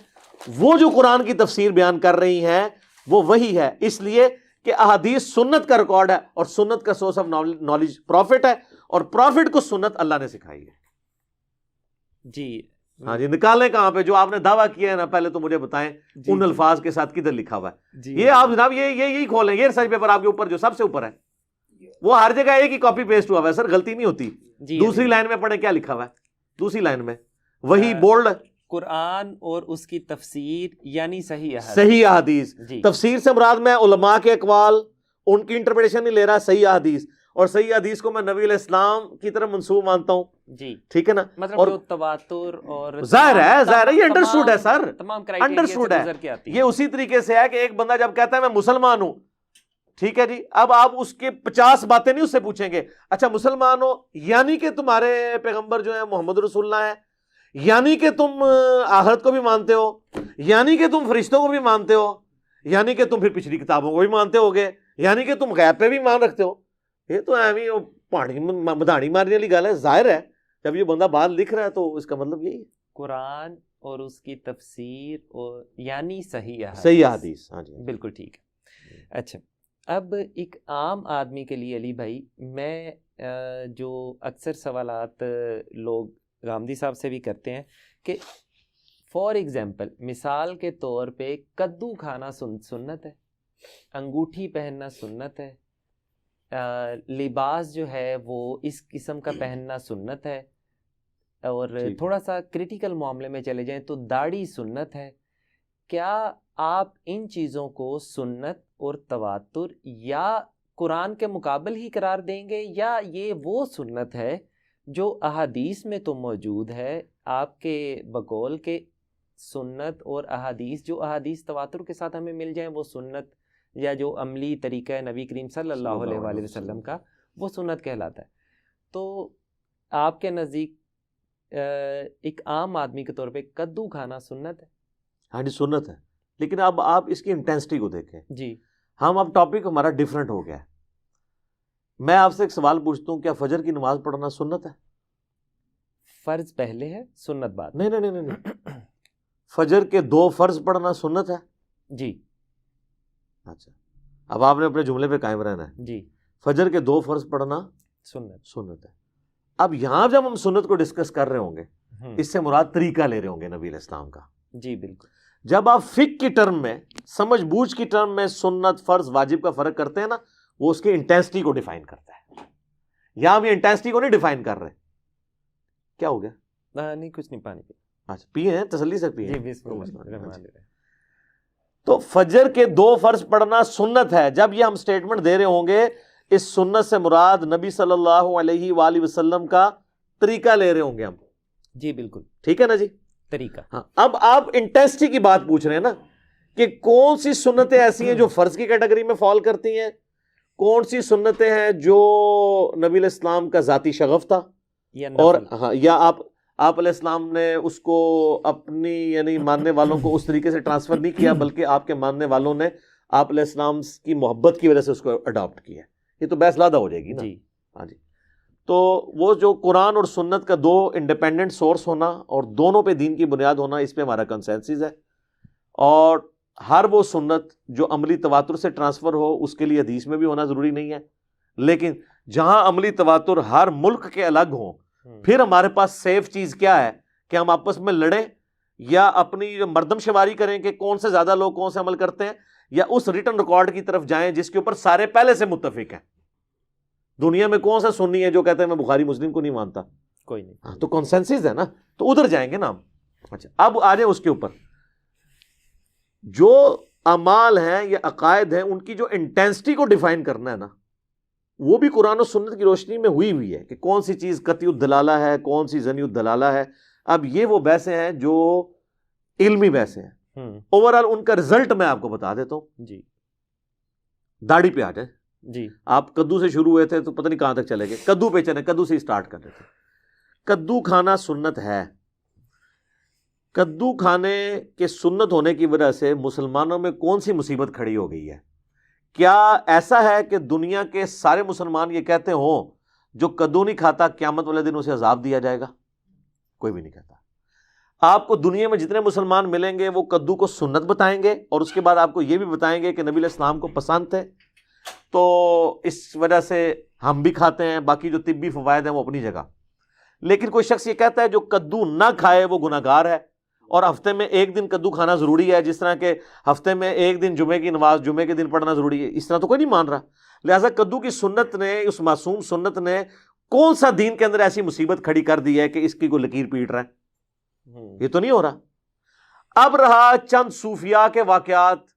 وہ جو قرآن کی تفسیر بیان کر رہی ہیں وہ وہی ہے، اس لیے کہ احادیث سنت کا ریکارڈ ہے، اور سنت کا سورس آف نالج پروفٹ ہے، اور پروفٹ کو سنت اللہ نے سکھائی ہے۔ جی ہاں جی، نکالیں کہاں پہ؟ جو آپ نے دعویٰ کیا ہے نا، پہلے تو مجھے بتائیں ان الفاظ کے ساتھ کدھر لکھا ہوا ہے؟ یہ آپ جناب یہی کھولیں، یہ ریسرچ پیپر آپ کے اوپر جو سب سے اوپر ہے، وہ ہر جگہ ایک ہی کاپی پیسٹ ہوا ہوا ہے، سر غلطی نہیں ہوتی۔ دوسری لائن میں پڑھیں کیا لکھا ہوا ہے، دوسری لائن میں وہی بولڈ قرآن اور اس کی تفسیر یعنی صحیح احادیث۔ تفسیر سے مراد میں علماء کے اقوال، ان کی انٹرپریٹیشن نہیں لے رہا، صحیح احادیث، اور صحیح حدیث کو میں نبی علیہ السلام کی طرف منسوب مانتا ہوں۔ جی ٹھیک ہے نا، مطلب جو تواتر اور ظاہر ہے، یہ انڈرسٹوڈ ہے سر، تمام انڈرسٹوڈ ہے۔ یہ اسی طریقے سے ہے کہ ایک بندہ جب کہتا ہے میں مسلمان ہوں، ٹھیک ہے جی، اب آپ اس کے 50 باتیں نہیں اس سے پوچھیں گے، اچھا مسلمان ہو یعنی کہ تمہارے پیغمبر جو ہیں محمد رسول اللہ ہے، یعنی کہ تم آخرت کو بھی مانتے ہو، یعنی کہ تم فرشتوں کو بھی مانتے ہو، یعنی کہ تم پھر پچھلی کتابوں کو بھی مانتے ہوگے، یعنی کہ تم غیب پہ بھی مان رکھتے ہو۔ یہ تو ایویں پہاڑی مدھاڑی مارنے والی گل ہے۔ ظاہر ہے جب یہ بندہ بات لکھ رہا ہے تو اس کا مطلب یہی ہے، قرآن اور اس کی تفسیر اور یعنی صحیح احادیث۔ ہاں جی، بالکل ٹھیک ہے۔ اچھا، اب ایک عام آدمی کے لیے علی بھائی، میں جو اکثر سوالات لوگ غامدی صاحب سے بھی کرتے ہیں کہ فار ایگزامپل، مثال کے طور پہ کدو کھانا سنت ہے، انگوٹھی پہننا سنت ہے، لباس جو ہے وہ اس قسم کا پہننا سنت ہے، اور تھوڑا سا کریٹیکل معاملے میں چلے جائیں تو داڑھی سنت ہے، کیا آپ ان چیزوں کو سنت اور تواتر یا قرآن کے مقابل ہی قرار دیں گے، یا یہ وہ سنت ہے جو احادیث میں تو موجود ہے؟ آپ کے بقول کے سنت اور احادیث، جو احادیث تواتر کے ساتھ ہمیں مل جائیں وہ سنت، یا جو عملی طریقہ ہے نبی کریم صلی اللہ علیہ وآلہ وسلم کا وہ سنت کہلاتا ہے. تو آپ کے نزدیک ایک عام آدمی کے طور پہ کدو کھانا سنت ہے؟ ہاں جی سنت ہے، لیکن اب آپ اس کی انٹینسٹی کو دیکھیں. جی ہم اب ٹاپک ہمارا ڈیفرنٹ ہو گیا ہے. میں آپ سے ایک سوال پوچھتا ہوں، کیا فجر کی نماز پڑھنا سنت ہے؟ فرض پہلے ہے، سنت بعد؟ نہیں نہیں نہیں نہیں، فجر کے 2 فرض پڑھنا سنت ہے. جی اچھا، اب آپ نے اپنے جملے پہ قائم رہنا ہے. جی فجر کے 2 فرض پڑھنا سنت ہے. اب یہاں جب ہم سنت کو ڈسکس کر رہے ہوں گے، اس سے مراد طریقہ لے رہے ہوں گے نبی علیہ السلام کا. جی بالکل. جب آپ فقہ کی ٹرم میں، سمجھ بوجھ کی ٹرم میں سنت فرض واجب کا فرق کرتے ہیں نا، وہ اس کی انٹینسٹی کو ڈیفائن کرتا ہے. یہاں بھی انٹینسٹی کو نہیں ڈیفائن کر رہے. کیا ہو گیا؟ نہیں کچھ نہیں، پانی پی. اچھا پیے ہیں، تسلی سے پیے. جی بسم اللہ الرحمن الرحیم. تو فجر کے 2 فرض پڑھنا سنت ہے. جب یہ ہم سٹیٹمنٹ دے رہے ہوں گے، اس سنت سے مراد نبی صلی اللہ علیہ وآلہ وسلم کا طریقہ لے رہے ہوں گے ہم. جی بالکل ٹھیک ہے نا جی. طریقہ. ہاں، اب آپ انٹینسٹی کی بات پوچھ رہے ہیں نا، کہ کون سی سنتیں ایسی ہیں جو فرض کی کیٹیگری میں فال کرتی ہیں، کون سی سنتیں ہیں جو نبی علیہ السلام کا ذاتی شغف تھا، اور ہاں یا آپ علیہ السلام نے اس کو اپنی یعنی ماننے والوں کو اس طریقے سے ٹرانسفر نہیں کیا، بلکہ آپ کے ماننے والوں نے آپ علیہ السلام کی محبت کی وجہ سے اس کو اڈاپٹ کیا. یہ تو بحث لادہ ہو جائے گی نا. جی ہاں جی. تو وہ جو قرآن اور سنت کا 2 انڈیپینڈنٹ سورس ہونا اور دونوں پہ دین کی بنیاد ہونا، اس پہ ہمارا کنسنسس ہے. اور ہر وہ سنت جو عملی تواتر سے ٹرانسفر ہو، اس کے لیے حدیث میں بھی ہونا ضروری نہیں ہے. لیکن جہاں عملی تواتر ہر ملک کے الگ ہوں، پھر ہمارے پاس سیف چیز کیا ہے کہ ہم آپس میں لڑیں، یا اپنی مردم شماری کریں کہ کون سے زیادہ لوگ کون سے عمل کرتے ہیں، یا اس ریٹن ریکارڈ کی طرف جائیں جس کے اوپر سارے پہلے سے متفق ہیں. دنیا میں کون سا سنی ہے جو کہتے ہیں میں بخاری مسلم کو نہیں مانتا؟ کوئی نہیں. ہاں تو کنسنسس ہے نا، تو ادھر جائیں گے نا ہم. اچھا اب آ جائیں اس کے اوپر. جو اعمال ہیں یا عقائد ہیں، ان کی جو انٹینسٹی کو ڈیفائن کرنا ہے نا، وہ بھی قرآن و سنت کی روشنی میں ہوئی ہے کہ کون سی چیز قطعی الدلالہ ہے، کون سی ظنی الدلالہ ہے. اب یہ وہ بحثیں ہیں جو علمی بحثیں ہیں. اوورآل ان کا رزلٹ میں آپ کو بتا دیتا ہوں. جی داڑھی پہ آ جائیں. جی آپ کدو سے شروع ہوئے تھے تو پتہ نہیں کہاں تک چلے گئے. کدو پہ چلیں، کدو سے اسٹارٹ کر دیتے. کدو کھانا سنت ہے. کدو کھانے کے سنت ہونے کی وجہ سے مسلمانوں میں کون سی مصیبت کھڑی ہو گئی ہے؟ کیا ایسا ہے کہ دنیا کے سارے مسلمان یہ کہتے ہوں جو کدو نہیں کھاتا قیامت والے دن اسے عذاب دیا جائے گا؟ کوئی بھی نہیں کہتا. آپ کو دنیا میں جتنے مسلمان ملیں گے وہ کدو کو سنت بتائیں گے، اور اس کے بعد آپ کو یہ بھی بتائیں گے کہ نبی علیہ السلام کو پسند تھے، تو اس وجہ سے ہم بھی کھاتے ہیں. باقی جو طبی فوائد ہیں وہ اپنی جگہ. لیکن کوئی شخص یہ کہتا ہے جو کدو نہ کھائے وہ گناہگار ہے، اور ہفتے میں 1 دن کدو کھانا ضروری ہے، جس طرح کہ ہفتے میں 1 دن جمعے کی نماز جمعے کے دن پڑھنا ضروری ہے. اس طرح تو کوئی نہیں مان رہا. لہٰذا کدو کی سنت نے، اس معصوم سنت نے کون سا دین کے اندر ایسی مصیبت کھڑی کر دی ہے کہ اس کی کوئی لکیر پیٹ رہا ہے؟ یہ تو نہیں ہو رہا. اب رہا چند صوفیاء کے واقعات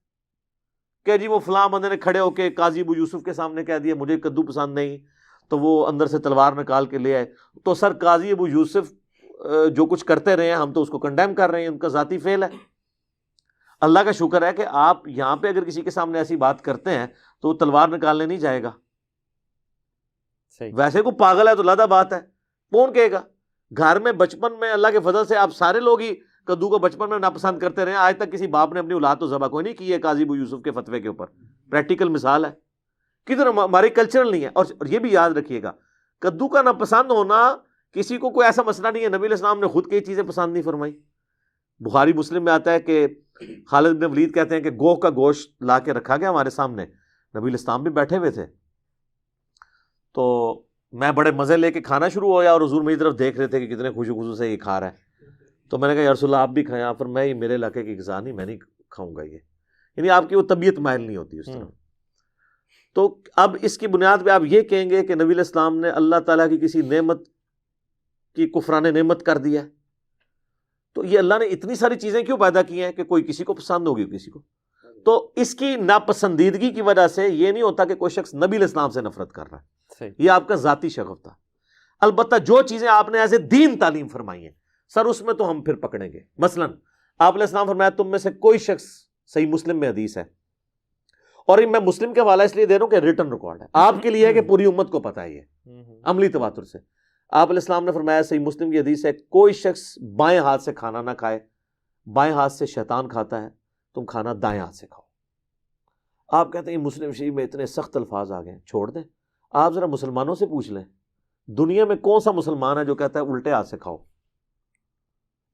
کہ جی وہ فلاں بندے نے کھڑے ہو کے قاضی ابو یوسف کے سامنے کہہ دیا مجھے کدو پسند نہیں، تو وہ اندر سے تلوار نکال کے لے آئے. تو سر قاضی ابو یوسف جو کچھ کرتے رہے ہیں ہم تو اس کو کنڈیم کر رہے ہیں، ان کا ذاتی فعل ہے. اللہ کا شکر ہے کہ آپ یہاں پہ اگر کسی کے سامنے ایسی بات کرتے ہیں تو وہ تلوار نکالنے نہیں جائے گا. ویسے کو پاگل ہے تو لادہ بات ہے، کون کہے گا؟ گھر میں بچپن میں اللہ کے فضل سے آپ سارے لوگ ہی کدو کو بچپن میں ناپسند کرتے رہے ہیں. آج تک کسی باپ نے اپنی اولاد تو ذبح کوئی نہیں کی ہے قاضی ابو یوسف کے فتوے کے اوپر. پریکٹیکل مثال ہے. کدھر ہماری کلچرل نہیں ہے. اور یہ بھی یاد رکھیے گا، کدو کا ناپسند ہونا کسی کو کوئی ایسا مسئلہ نہیں ہے. نبی علیہ السلام نے خود کئی چیزیں پسند نہیں فرمائی. بخاری مسلم میں آتا ہے کہ خالد بن ولید کہتے ہیں کہ گوہ کا گوشت لا کے رکھا گیا ہمارے سامنے، نبی علیہ السلام بھی بیٹھے ہوئے تھے، تو میں بڑے مزے لے کے کھانا شروع ہوا اور حضور میری طرف دیکھ رہے تھے کہ کتنے خوشی خوشی سے یہ کھا رہا ہے. تو میں نے کہا یا رسول اللہ آپ بھی کھائیں. آپ میں یہ میرے علاقے کی غذا نہیں، میں نہیں کھاؤں گا یہ. یعنی آپ کی وہ طبیعت مائل نہیں ہوتی اس طرح. تو اب اس کی بنیاد پہ آپ یہ کہیں گے کہ نبی علیہ السلام نے اللہ تعالیٰ کی کسی نعمت کی کفران نعمت کر دیا ہے. تو یہ اللہ نے اتنی ساری چیزیں کیوں پیدا کی ہیں کہ کوئی کسی کو پسند ہوگی کسی کو. تو اس کی ناپسندیدگی کی وجہ سے یہ نہیں ہوتا کہ کوئی شخص نبی علیہ السلام سے نفرت کر رہا ہے, یہ آپ کا ذاتی شغف تھا. البتہ جو چیزیں آپ نے ایسے دین تعلیم فرمائی ہیں سر, اس میں تو ہم پھر پکڑیں گے. مثلا آپ علیہ السلام فرمایا تم میں سے کوئی شخص, صحیح مسلم میں حدیث ہے, اور میں مسلم کے حوالہ اس لیے دے رہا ہوں کہ ریٹن ریکارڈ ہے آپ کے لیے ہے کہ پوری امت کو پتہ ہے یہ عملی تواتر سے. آپ علیہ السلام نے فرمایا, صحیح مسلم کی حدیث ہے, کوئی شخص بائیں ہاتھ سے کھانا نہ کھائے, بائیں ہاتھ سے شیطان کھاتا ہے, تم کھانا دائیں ہاتھ سے کھاؤ. آپ کہتے ہیں مسلم شریف میں اتنے سخت الفاظ آ گئے, چھوڑ دیں. آپ ذرا مسلمانوں سے پوچھ لیں, دنیا میں کون سا مسلمان ہے جو کہتا ہے الٹے ہاتھ سے کھاؤ.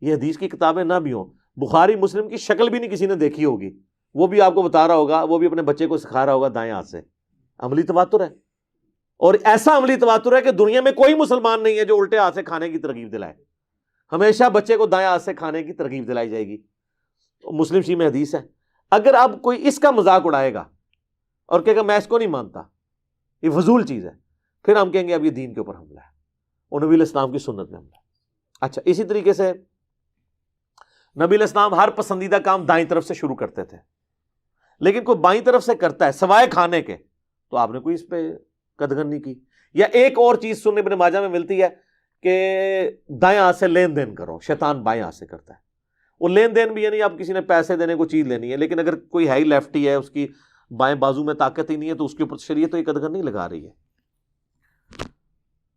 یہ حدیث کی کتابیں نہ بھی ہوں, بخاری مسلم کی شکل بھی نہیں کسی نے دیکھی ہوگی, وہ بھی آپ کو بتا رہا ہوگا, وہ بھی اپنے بچے کو سکھا رہا ہوگا دائیں ہاتھ سے. عملی تواتر ہے, اور ایسا عملی تواتر ہے کہ دنیا میں کوئی مسلمان نہیں ہے جو الٹے ہاتھ سے کھانے کی ترغیب دلائے. ہمیشہ بچے کو دائیں ہاتھ سے کھانے کی ترغیب دلائی جائے گی. مسلم شریف میں حدیث ہے. اگر اب کوئی اس کا مذاق اڑائے گا اور کہے گا میں اس کو نہیں مانتا, یہ فضول چیز ہے, پھر ہم کہیں گے اب یہ دین کے اوپر حملہ ہے, اور نبی علیہ السلام کی سنت میں حملہ ہے. اچھا, اسی طریقے سے نبی علیہ السلام ہر پسندیدہ کام دائیں طرف سے شروع کرتے تھے, لیکن کوئی بائیں طرف سے کرتا ہے سوائے کھانے کے تو آپ نے کوئی اس پہ قدغن نہیں کی. یا ایک اور چیز سنن ابن ماجہ میں ملتی ہے کہ دائیں ہاتھ سے لین دین کرو, شیطان بائیں ہاتھ سے کرتا ہے. وہ لین دین بھی یعنی آپ کسی نے پیسے دینے کو چیز لینی ہے, لیکن اگر کوئی ہے ہی لیفٹی ہے, اس کی بائیں بازو میں طاقت ہی نہیں ہے, تو اس کے اوپر شریعت تو یہ قدغن نہیں لگا رہی ہے.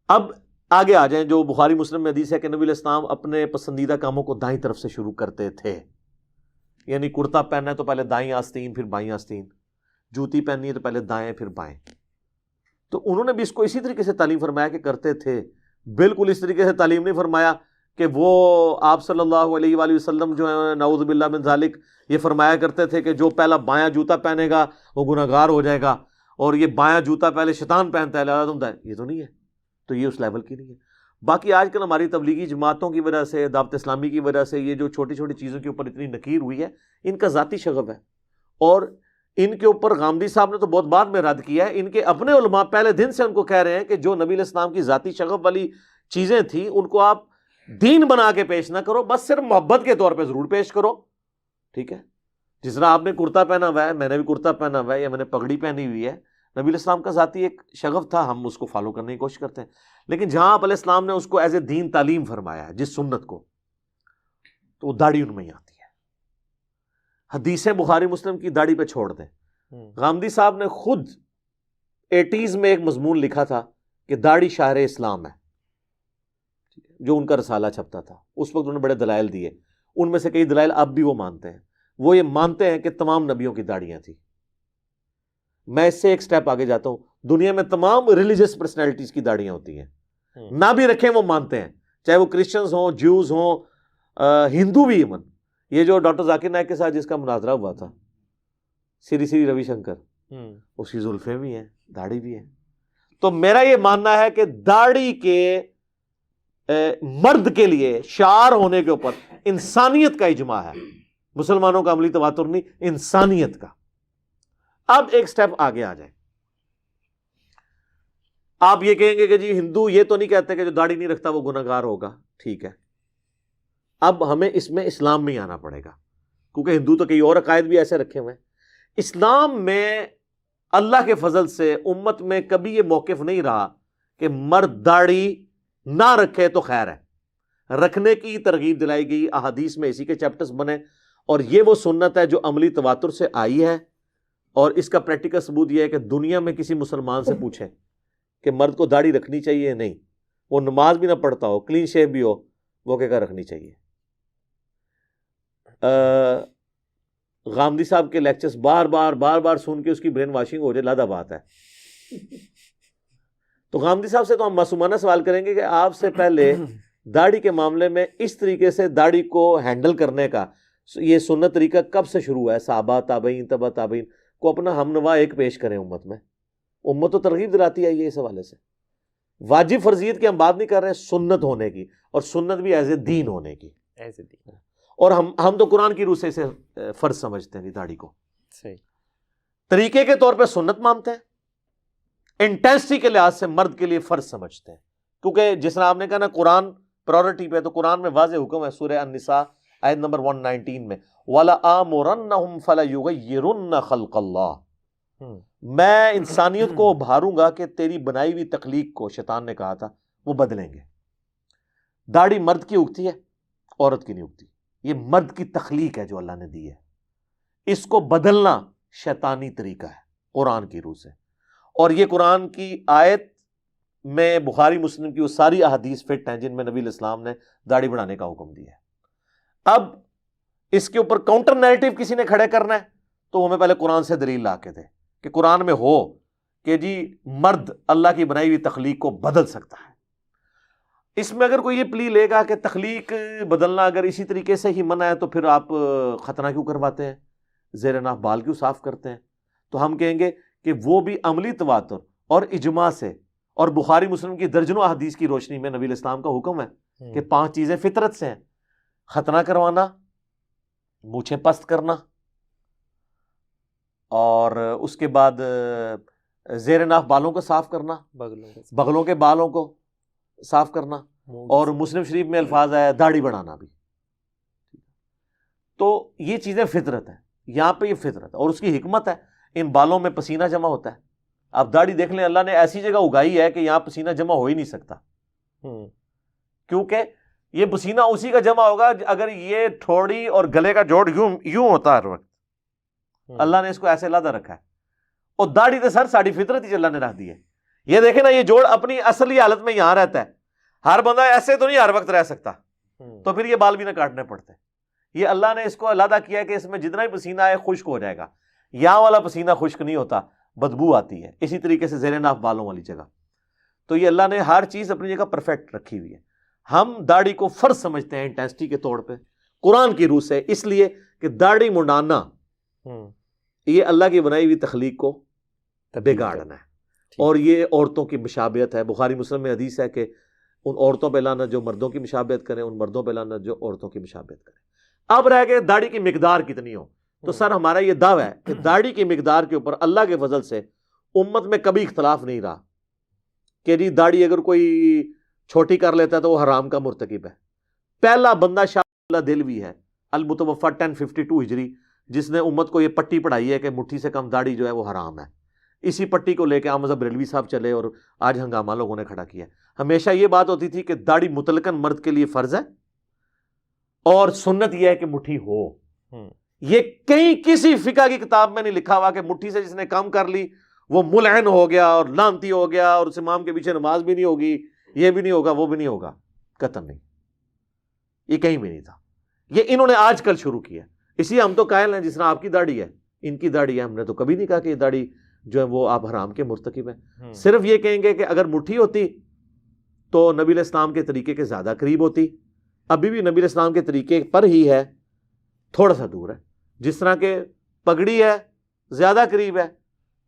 اب آگے آ جائیں, جو بخاری مسلم میں حدیث ہے کہ نبی علیہ السلام اپنے پسندیدہ کاموں کو دائیں طرف سے شروع کرتے تھے. یعنی کرتا پہننا ہے تو پہلے دائیں آستین پھر بائیں آستین, جوتی پہننی ہے تو پہلے دائیں پھر بائیں. تو انہوں نے بھی اس کو اسی طریقے سے تعلیم فرمایا کہ کرتے تھے. بالکل اس طریقے سے تعلیم نہیں فرمایا کہ وہ آپ صلی اللہ علیہ وآلہ وسلم جو ہے نعوذ باللہ من ذالک یہ فرمایا کرتے تھے کہ جو پہلا بایاں جوتا پہنے گا وہ گناہگار ہو جائے گا, اور یہ بایاں جوتا پہلے شیطان پہنتا ہے لہذا تم, یہ تو نہیں ہے. تو یہ اس لیول کی نہیں ہے. باقی آج کل ہماری تبلیغی جماعتوں کی وجہ سے, دعوت اسلامی کی وجہ سے, یہ جو چھوٹی چھوٹی چیزوں کے اوپر اتنی نکیر ہوئی ہے, ان کا ذاتی شغف ہے. اور ان کے اوپر غامدی صاحب نے تو بہت بعد میں رد کیا ہے. ان کے اپنے علماء پہلے دن سے ان کو کہہ رہے ہیں کہ جو نبی علیہ السلام کی ذاتی شغف والی چیزیں تھیں ان کو آپ دین بنا کے پیش نہ کرو, بس صرف محبت کے طور پہ ضرور پیش کرو. ٹھیک ہے, جس طرح آپ نے کرتا پہنا ہوا ہے, میں نے بھی کرتا پہنا ہوا ہے, یا میں نے پگڑی پہنی ہوئی ہے, نبی علیہ السلام کا ذاتی ایک شغف تھا, ہم اس کو فالو کرنے کی کوشش کرتے ہیں. لیکن جہاں آپ علیہ السلام نے اس کو ایز اے دین تعلیم فرمایا ہے, جس سنت کو, تو وہ داڑھی ان میں ہی آتی ہے. حدیثیں بخاری مسلم کی داڑھی پہ چھوڑ دیں. غامدی صاحب نے خود 80s میں ایک مضمون لکھا تھا کہ داڑھی شاہر اسلام ہے, جو ان کا رسالہ چھپتا تھا. اس وقت انہوں نے بڑے دلائل دیے, ان میں سے کئی دلائل اب بھی وہ مانتے ہیں. وہ یہ مانتے ہیں کہ تمام نبیوں کی داڑیاں تھیں. میں اس سے ایک سٹیپ آگے جاتا ہوں, دنیا میں تمام ریلیجس پرسنالٹیز کی داڑیاں ہوتی ہیں, نہ بھی رکھیں وہ مانتے ہیں, چاہے وہ کرسچنز ہوں, جیوز ہوں, ہندو بھی. ایون یہ جو ڈاکٹر ذاکر نائک کے ساتھ جس کا مناظرہ ہوا تھا, سری سری روی شنکر, اس کی زلفیں بھی ہیں, داڑھی بھی ہے. تو میرا یہ ماننا ہے کہ داڑھی کے مرد کے لیے شعار ہونے کے اوپر انسانیت کا اجماع ہے, مسلمانوں کا عملی تواتر نہیں, انسانیت کا. اب ایک سٹیپ آگے آ جائیں. آپ یہ کہیں گے کہ جی ہندو یہ تو نہیں کہتے کہ جو داڑھی نہیں رکھتا وہ گناہگار ہوگا. ٹھیک ہے, اب ہمیں اس میں اسلام میں ہی آنا پڑے گا, کیونکہ ہندو تو کئی اور عقائد بھی ایسے رکھے ہوئے ہیں. اسلام میں اللہ کے فضل سے امت میں کبھی یہ موقف نہیں رہا کہ مرد داڑھی نہ رکھے تو خیر ہے, رکھنے کی ترغیب دلائی گئی. احادیث میں اسی کے چیپٹرز بنے, اور یہ وہ سنت ہے جو عملی تواتر سے آئی ہے. اور اس کا پریکٹیکل ثبوت یہ ہے کہ دنیا میں کسی مسلمان سے پوچھیں کہ مرد کو داڑھی رکھنی چاہیے نہیں, وہ نماز بھی نہ پڑھتا ہو, کلین شیو بھی ہو, وہ کہے گا رکھنی چاہیے. غامدی صاحب کے لیکچرز بار بار سن کے اس کی برین واشنگ ہو جائے, لادہ بات ہے. تو غامدی صاحب سے تو ہم معصومانہ سوال کریں گے کہ آپ سے پہلے داڑھی کے معاملے میں اس طریقے سے داڑھی کو ہینڈل کرنے کا یہ سنت طریقہ کب سے شروع ہوا ہے؟ صحابہ, تابعین, تبع تابعین کو اپنا ہم نوا ایک پیش کریں امت میں. امت تو ترغیب دلاتی آئی ہے اس حوالے سے. واجب فرضیت کی ہم بات نہیں کر رہے ہیں, سنت ہونے کی, اور سنت بھی ایز اے دین ہونے کی. ایز اے دین. اور ہم تو قرآن کی روح سے اسے فرض سمجھتے ہیں داڑھی کو. صحیح. طریقے کے طور پہ سنت مانتے ہیں, انٹینسٹی کے لحاظ سے مرد کے لیے فرض سمجھتے ہیں, کیونکہ جس طرح آپ نے کہا نا قرآن پرائورٹی پہ. تو قرآن میں واضح حکم ہے سورہ النساء آیت نمبر 119 میں وَلَآمُرَنَّهُمْ فَلَيُغَيِّرُنَّ خَلْقَ اللَّهِ. میں انسانیت کو ابھاروں گا کہ تیری بنائی ہوئی تخلیق کو، شیطان نے کہا تھا، وہ بدلیں گے. داڑھی مرد کی اگتی ہے، عورت کی نہیں اگتی. یہ مرد کی تخلیق ہے جو اللہ نے دی ہے. اس کو بدلنا شیطانی طریقہ ہے قرآن کی روح سے. اور یہ قرآن کی آیت میں بخاری مسلم کی وہ ساری احادیث فٹ ہیں جن میں نبی علیہ السلام نے داڑھی بڑھانے کا حکم دیا ہے. اب اس کے اوپر کاؤنٹر نیریٹو کسی نے کھڑے کرنا ہے تو ہمیں پہلے قرآن سے دلیل لا کے دے کہ قرآن میں ہو کہ جی مرد اللہ کی بنائی ہوئی تخلیق کو بدل سکتا ہے. اس میں اگر کوئی یہ پلی لے گا کہ تخلیق بدلنا اگر اسی طریقے سے ہی منع ہے تو پھر آپ ختنہ کیوں کرواتے ہیں، زیر ناف بال کیوں صاف کرتے ہیں؟ تو ہم کہیں گے کہ وہ بھی عملی تواتر اور اجماع سے اور بخاری مسلم کی درجنوں احادیث کی روشنی میں نبی علیہ السلام کا حکم ہے کہ 5 چیزیں فطرت سے ہیں: ختنہ کروانا، مونچھیں پست کرنا، اور اس کے بعد زیر ناف بالوں کو صاف کرنا، بغلوں کے بالوں کو صاف کرنا، اور مسلم شریف میں الفاظ ہے داڑھی بڑھانا بھی. تو یہ چیزیں فطرت ہیں، یہاں پہ یہ فطرت ہے اور اس کی حکمت ہے. ان بالوں میں پسینہ جمع ہوتا ہے. آپ داڑھی دیکھ لیں، اللہ نے ایسی جگہ اگائی ہے کہ یہاں پسینہ جمع ہو ہی نہیں سکتا، کیونکہ یہ پسینہ اسی کا جمع ہوگا اگر یہ ٹھوڑی اور گلے کا جوڑ یوں ہوتا ہے ہر وقت. اللہ نے اس کو ایسے علیحدہ رکھا ہے. اور داڑھی تو سر ساڑھی فطرت ہی اللہ نے رکھ دی ہے. یہ دیکھیں نا، یہ جوڑ اپنی اصلی حالت میں یہاں رہتا ہے. ہر بندہ ایسے تو نہیں ہر وقت رہ سکتا، تو پھر یہ بال بھی نہ کاٹنے پڑتے. یہ اللہ نے اس کو علیحدہ کیا ہے کہ اس میں جتنا ہی پسینہ ہے خشک ہو جائے گا. یہاں والا پسینہ خشک نہیں ہوتا، بدبو آتی ہے. اسی طریقے سے زیر ناف بالوں والی جگہ. تو یہ اللہ نے ہر چیز اپنی جگہ پرفیکٹ رکھی ہوئی ہے. ہم داڑھی کو فرض سمجھتے ہیں انٹینسٹی کے طور پہ قرآن کی روح سے، اس لیے کہ داڑھی منڈانا یہ اللہ کی بنائی ہوئی تخلیق کو بگاڑنا ہے. اور یہ عورتوں کی مشابہت ہے. بخاری مسلم میں حدیث ہے کہ ان عورتوں پہ لعنت جو مردوں کی مشابہت کریں، ان مردوں پہ لعنت جو عورتوں کی مشابہت کریں. اب رہ گئے داڑھی کی مقدار کتنی ہو. تو سر ہمارا یہ دعویٰ ہے کہ داڑھی کی مقدار کے اوپر اللہ کے فضل سے امت میں کبھی اختلاف نہیں رہا کہ جی داڑھی اگر کوئی چھوٹی کر لیتا ہے تو وہ حرام کا مرتکب ہے. پہلا بندہ شاہ اللہ دہلوی ہے المتوفی 1052 ہجری جس نے امت کو یہ پٹی پڑھائی ہے کہ مٹھی سے کم داڑھی جو ہے وہ حرام ہے. اسی پٹی کو لے کے احمد بریلوی صاحب چلے اور آج ہنگامہ لوگوں نے کھڑا کیا. ہمیشہ یہ بات ہوتی تھی کہ داڑھی مطلقاً مرد کے لیے فرض ہے اور سنت یہ ہے کہ مٹھی ہو. یہ کہیں کسی فقہ کی کتاب میں نہیں لکھا ہوا کہ مٹھی سے جس نے کم کر لی وہ ملعن ہو گیا اور لعنتی ہو گیا اور اس امام کے پیچھے نماز بھی نہیں ہوگی، یہ بھی نہیں ہوگا، وہ بھی نہیں ہوگا. قطعاً نہیں، یہ کہیں بھی نہیں تھا. یہ انہوں نے آج کل شروع کیا. اسی ہم تو قائل ہیں جس طرح آپ کی داڑھی ہے، ان کی داڑھی ہے، ہم نے تو کبھی نہیں کہا کہ یہ داڑھی جو ہے وہ آپ حرام کے مرتکب ہیں. صرف یہ کہیں گے کہ اگر مٹھی ہوتی تو نبی علیہ السلام کے طریقے کے زیادہ قریب ہوتی. ابھی بھی نبی علیہ السلام کے طریقے پر ہی ہے، تھوڑا سا دور ہے. جس طرح کہ پگڑی ہے زیادہ قریب ہے،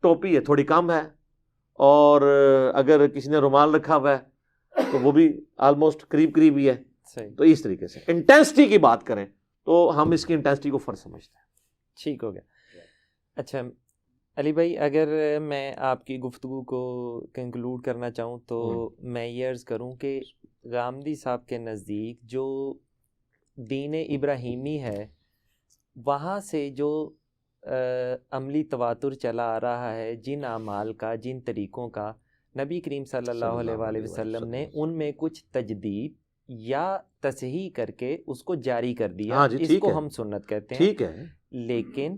ٹوپی ہے تھوڑی کم ہے، اور اگر کسی نے رومال رکھا ہوا ہے تو وہ بھی آلموسٹ قریب قریب ہی ہے. تو اس طریقے سے انٹینسٹی کی بات کریں تو ہم اس کی انٹینسٹی کو فرض سمجھتے ہیں. ٹھیک ہو گیا. اچھا علی بھائی، اگر میں آپ کی گفتگو کو کنکلوڈ کرنا چاہوں تو میں یہ عرض کروں کہ غامدی صاحب کے نزدیک جو دین ابراہیمی ہے وہاں سے جو عملی تواتر چلا آ رہا ہے، جن اعمال کا، جن طریقوں کا، نبی کریم صلی اللہ علیہ وآلہ وسلم نے ان میں کچھ تجدید یا تصحیح کر کے اس کو جاری کر دیا. اس کو ہم سنت کہتے ہیں. ٹھیک ہے، لیکن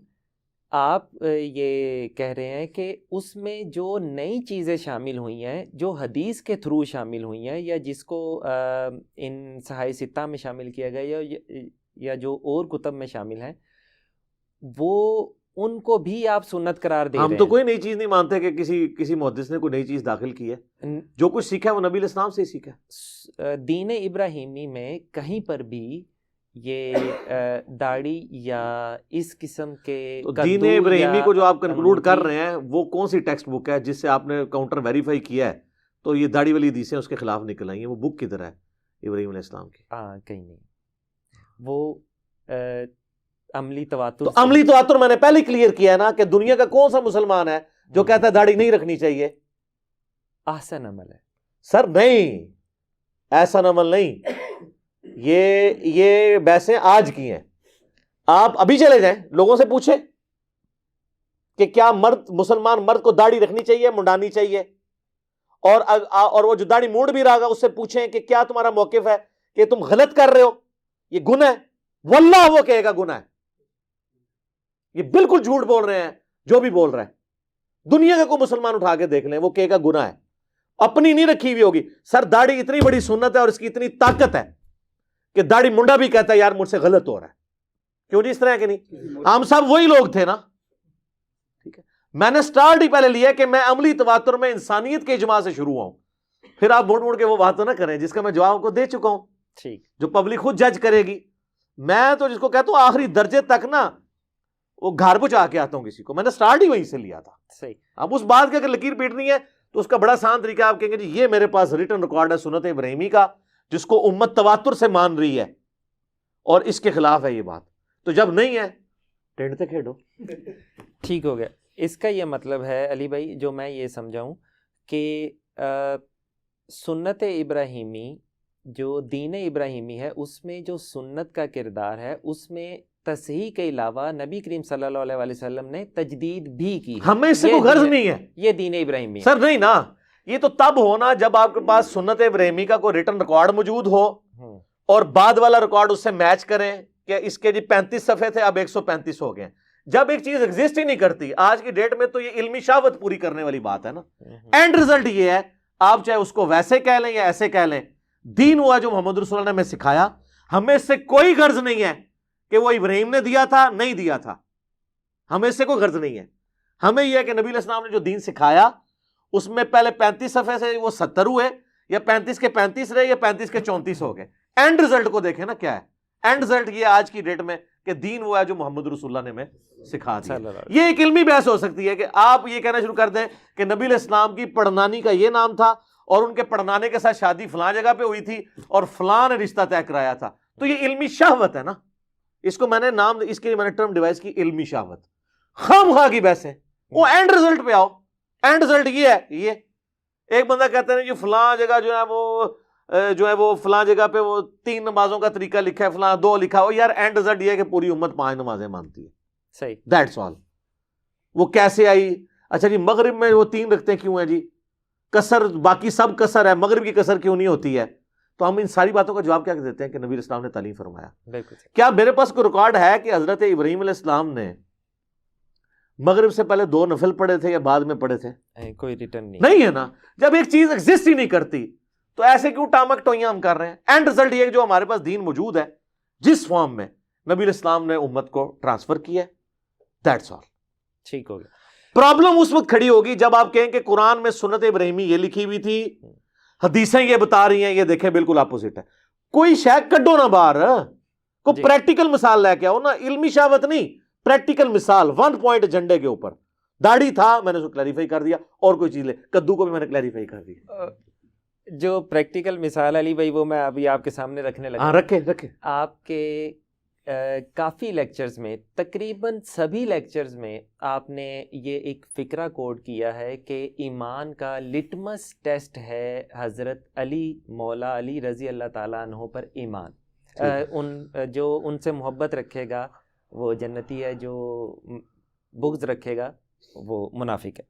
آپ یہ کہہ رہے ہیں کہ اس میں جو نئی چیزیں شامل ہوئی ہیں، جو حدیث کے تھرو شامل ہوئی ہیں، یا جس کو ان صحاح ستہ میں شامل کیا گیا یا جو اور کتب میں شامل ہیں، وہ ان کو بھی آپ سنت قرار دے رہے ہیں. ہم تو کوئی نئی چیز نہیں مانتے کہ کسی محدث نے کوئی نئی چیز داخل کی ہے. جو کچھ سیکھا ہے وہ نبی علیہ السلام سے ہی سیکھا ہے. دین ابراہیمی میں کہیں پر بھی یہ داڑھی یا اس قسم کے دین ابراہیمی کو جو آپ کنکلوڈ کر رہے ہیں وہ کون سی ٹیکسٹ بک ہے جس سے آپ نے کاؤنٹر ویریفائی کیا ہے تو یہ داڑھی والی حدیثیں اس کے خلاف نکل آئی ہیں؟ وہ بک کدھر ہے ابراہیم علیہ السلام کی؟ کہیں نہیں. وہ عملی تواتر. تو عملی تواتر میں نے پہلے کلیئر کیا ہے نا کہ دنیا کا کون سا مسلمان ہے جو کہتا ہے داڑھی نہیں رکھنی چاہیے؟ احسن عمل ہے سر نہیں، ایسا عمل نہیں. یہ بحثیں آج کی ہیں. آپ ابھی چلے جائیں لوگوں سے پوچھیں کہ کیا مسلمان مرد کو داڑھی رکھنی چاہیے, منڈانی چاہیے, اور وہ جو داڑھی موڑ بھی رہا گا اس سے پوچھیں کہ کیا تمہارا موقف ہے کہ تم غلط کر رہے ہو, یہ گناہ ہے. واللہ وہ کہے گا گناہ ہے, یہ بالکل جھوٹ بول رہے ہیں جو بھی بول رہا ہے. دنیا کا کوئی مسلمان اٹھا کے دیکھ لیں, وہ کہے گا گناہ ہے, اپنی نہیں رکھی ہوئی ہوگی. سر داڑھی اتنی بڑی سنت ہے اور اس کی اتنی طاقت ہے کہ داڑھی منڈا بھی کہتا ہے یار مجھ سے غلط ہو رہا ہے. کیوں نہیں اس طرح کہ نہیں؟ عام صاحب وہی لوگ تھے نا. ٹھیک ہے, میں نے سٹارٹ ہی پہلے لیا کہ میں عملی تواتر میں انسانیت کے اجماع سے شروع ہوں. پھر آپ مڑ مڑ کے وہ بات تو نہ کریں جس کا میں جواب کو دے چکا ہوں, ٹھیک, جو پبلک خود جج کرے گی. میں تو جس کو کہتا ہوں آخری درجے تک نا وہ گھر پہنچا کے آتا ہوں کسی کو. میں نے سٹارٹ ہی وہیں سے لیا تھا. صحیح. اب اس بات کی اگر لکیر پیٹنی ہے تو اس کا بڑا آسان طریقہ آپ کہیں گے جی یہ میرے پاس ریٹن ریکارڈ ہے سنت ابراہیمی کا جس کو امت تواتر سے مان رہی ہے اور اس کے خلاف ہے یہ بات. تو جب نہیں ہے ٹینٹ سے کھیڑو. ٹھیک ہو گیا. اس کا یہ مطلب ہے علی بھائی جو میں یہ سمجھاؤں کہ سنت ابراہیمی جو دین ابراہیمی ہے اس میں جو سنت کا کردار ہے اس میں تصحیح کے علاوہ نبی کریم صلی اللہ علیہ وسلم نے تجدید بھی کی. ہمیں اس سے کوئی غرض نہیں ہے, یہ دین ابراہیمی ہے. سر نہیں نا, یہ تو تب ہونا جب آپ کے پاس سنت ابراہیمی کا کوئی ریٹن ریکارڈ موجود ہو اور بعد والا ریکارڈ اس سے میچ کریں کہ اس کے جی 35 صفحے تھے اب 135 ہو گئے. جب ایک چیز ایگزسٹ ہی نہیں کرتی آج کی ڈیٹ میں تو یہ علمی شہوت پوری کرنے والی بات ہے نا. اینڈ رزلٹ یہ ہے, آپ چاہے اس کو ویسے کہہ لیں یا ایسے کہہ لیں, دین ہوا جو محمد رسول اللہ نے ہمیں سکھایا. ہمیں اس سے کوئی غرض نہیں ہے کہ وہ ابراہیم نے دیا تھا نہیں دیا تھا, ہمیں اس سے کوئی غرض نہیں ہے. ہمیں یہ ہے کہ نبی علیہ السلام نے جو دین سکھایا اس میں پہلے 35 صفحے سے وہ 70 ہوئے یا 35 کے 35 رہے یا 35 کے 34 ہو گئے. اینڈ رزلٹ کو دیکھیں نا کیا ہے. اینڈ رزلٹ یہ آج کی ڈیٹ میں کہ دین وہ ہے جو محمد رسول اللہ نے ہمیں سکھا دیا. یہ ایک علمی بحث ہو سکتی ہے کہ آپ یہ کہنا شروع کر دیں کہ نبی علیہ السلام کی پڑنانی کا یہ نام تھا اور ان کے پڑنانے کے ساتھ شادی فلاں جگہ پہ ہوئی تھی اور فلاں نے رشتہ طے کرایا تھا. تو یہ علمی شہوت ہے نا, اس کو میں نے نام اس کے لیے میں نے ٹرم ڈیوائس کی علمی شہوت. خام خواہ کی بحث ہے, وہ اینڈ رزلٹ پہ آؤ. اینڈ رزلٹ یہ ہے, یہ ایک بندہ کہتا ہے جو فلاں جگہ جو ہے وہ فلاں جگہ پہ وہ 3 نمازوں کا طریقہ لکھا ہے, فلاں 2 لکھا ہو. یار اینڈ رزلٹ یہ ہے کہ پوری امت 5 نمازیں مانتی ہے. صحیح, دیٹس آل. وہ کیسے آئی؟ اچھا جی مغرب میں وہ 3 رکھتے کیوں ہیں جی؟ قصر, باقی سب قصر ہے, مغرب کی قصر کیوں نہیں ہوتی ہے؟ تو ہم ان ساری باتوں کا جواب کیا دیتے ہیں کہ نبی اسلام نے تعلیم فرمایا. کیا میرے پاس کوئی ریکارڈ ہے کہ حضرت ابراہیم علیہ السلام نے مغرب سے پہلے 2 نفل پڑھے تھے یا بعد میں پڑھے تھے؟ کوئی ریٹرن نہیں ہے نا. جب ایک چیز ایگزسٹ ہی نہیں کرتی تو ایسے کیوں ٹامک ٹوئیاں ہم کر رہے ہیں؟ اینڈ رزلٹ یہ جو ہمارے پاس دین موجود ہے جس فارم میں نبی علیہ السلام نے امت کو ٹرانسفر کیا, دیٹس آل. ٹھیک ہو گیا. پرابلم اس وقت کھڑی ہوگی جب آپ کہیں کہ قرآن میں سنت ابراہیمی یہ لکھی ہوئی تھی, حدیثیں یہ بتا رہی ہیں, یہ دیکھیں بالکل اپوزٹ ہے. کوئی شے کڈو نا باہر, کوئی پریکٹیکل مثال لے کے آؤ نا, علمی شہوت نہیں, پریکٹیکل مثال 1 پوائنٹ ایجنڈے کے اوپر. داڑھی تھا میں نے اس کو کلیریفائی کر دیا, اور کوئی چیز لے, کدو کو بھی میں نے کلیریفائی کر دیا. جو پریکٹیکل مثال علی بھائی وہ میں ابھی آپ کے سامنے رکھنے لگا. ہاں رکھے. آپ کے کافی لیکچرز میں, تقریباً سبھی لیکچرز میں آپ نے یہ ایک فکرہ کوڈ کیا ہے کہ ایمان کا لٹمس ٹیسٹ ہے حضرت علی, مولا علی رضی اللہ تعالیٰ عنہ پر ایمان. جو ان سے محبت رکھے گا وہ جنتی ہے, جو بغض رکھے گا وہ منافق ہے.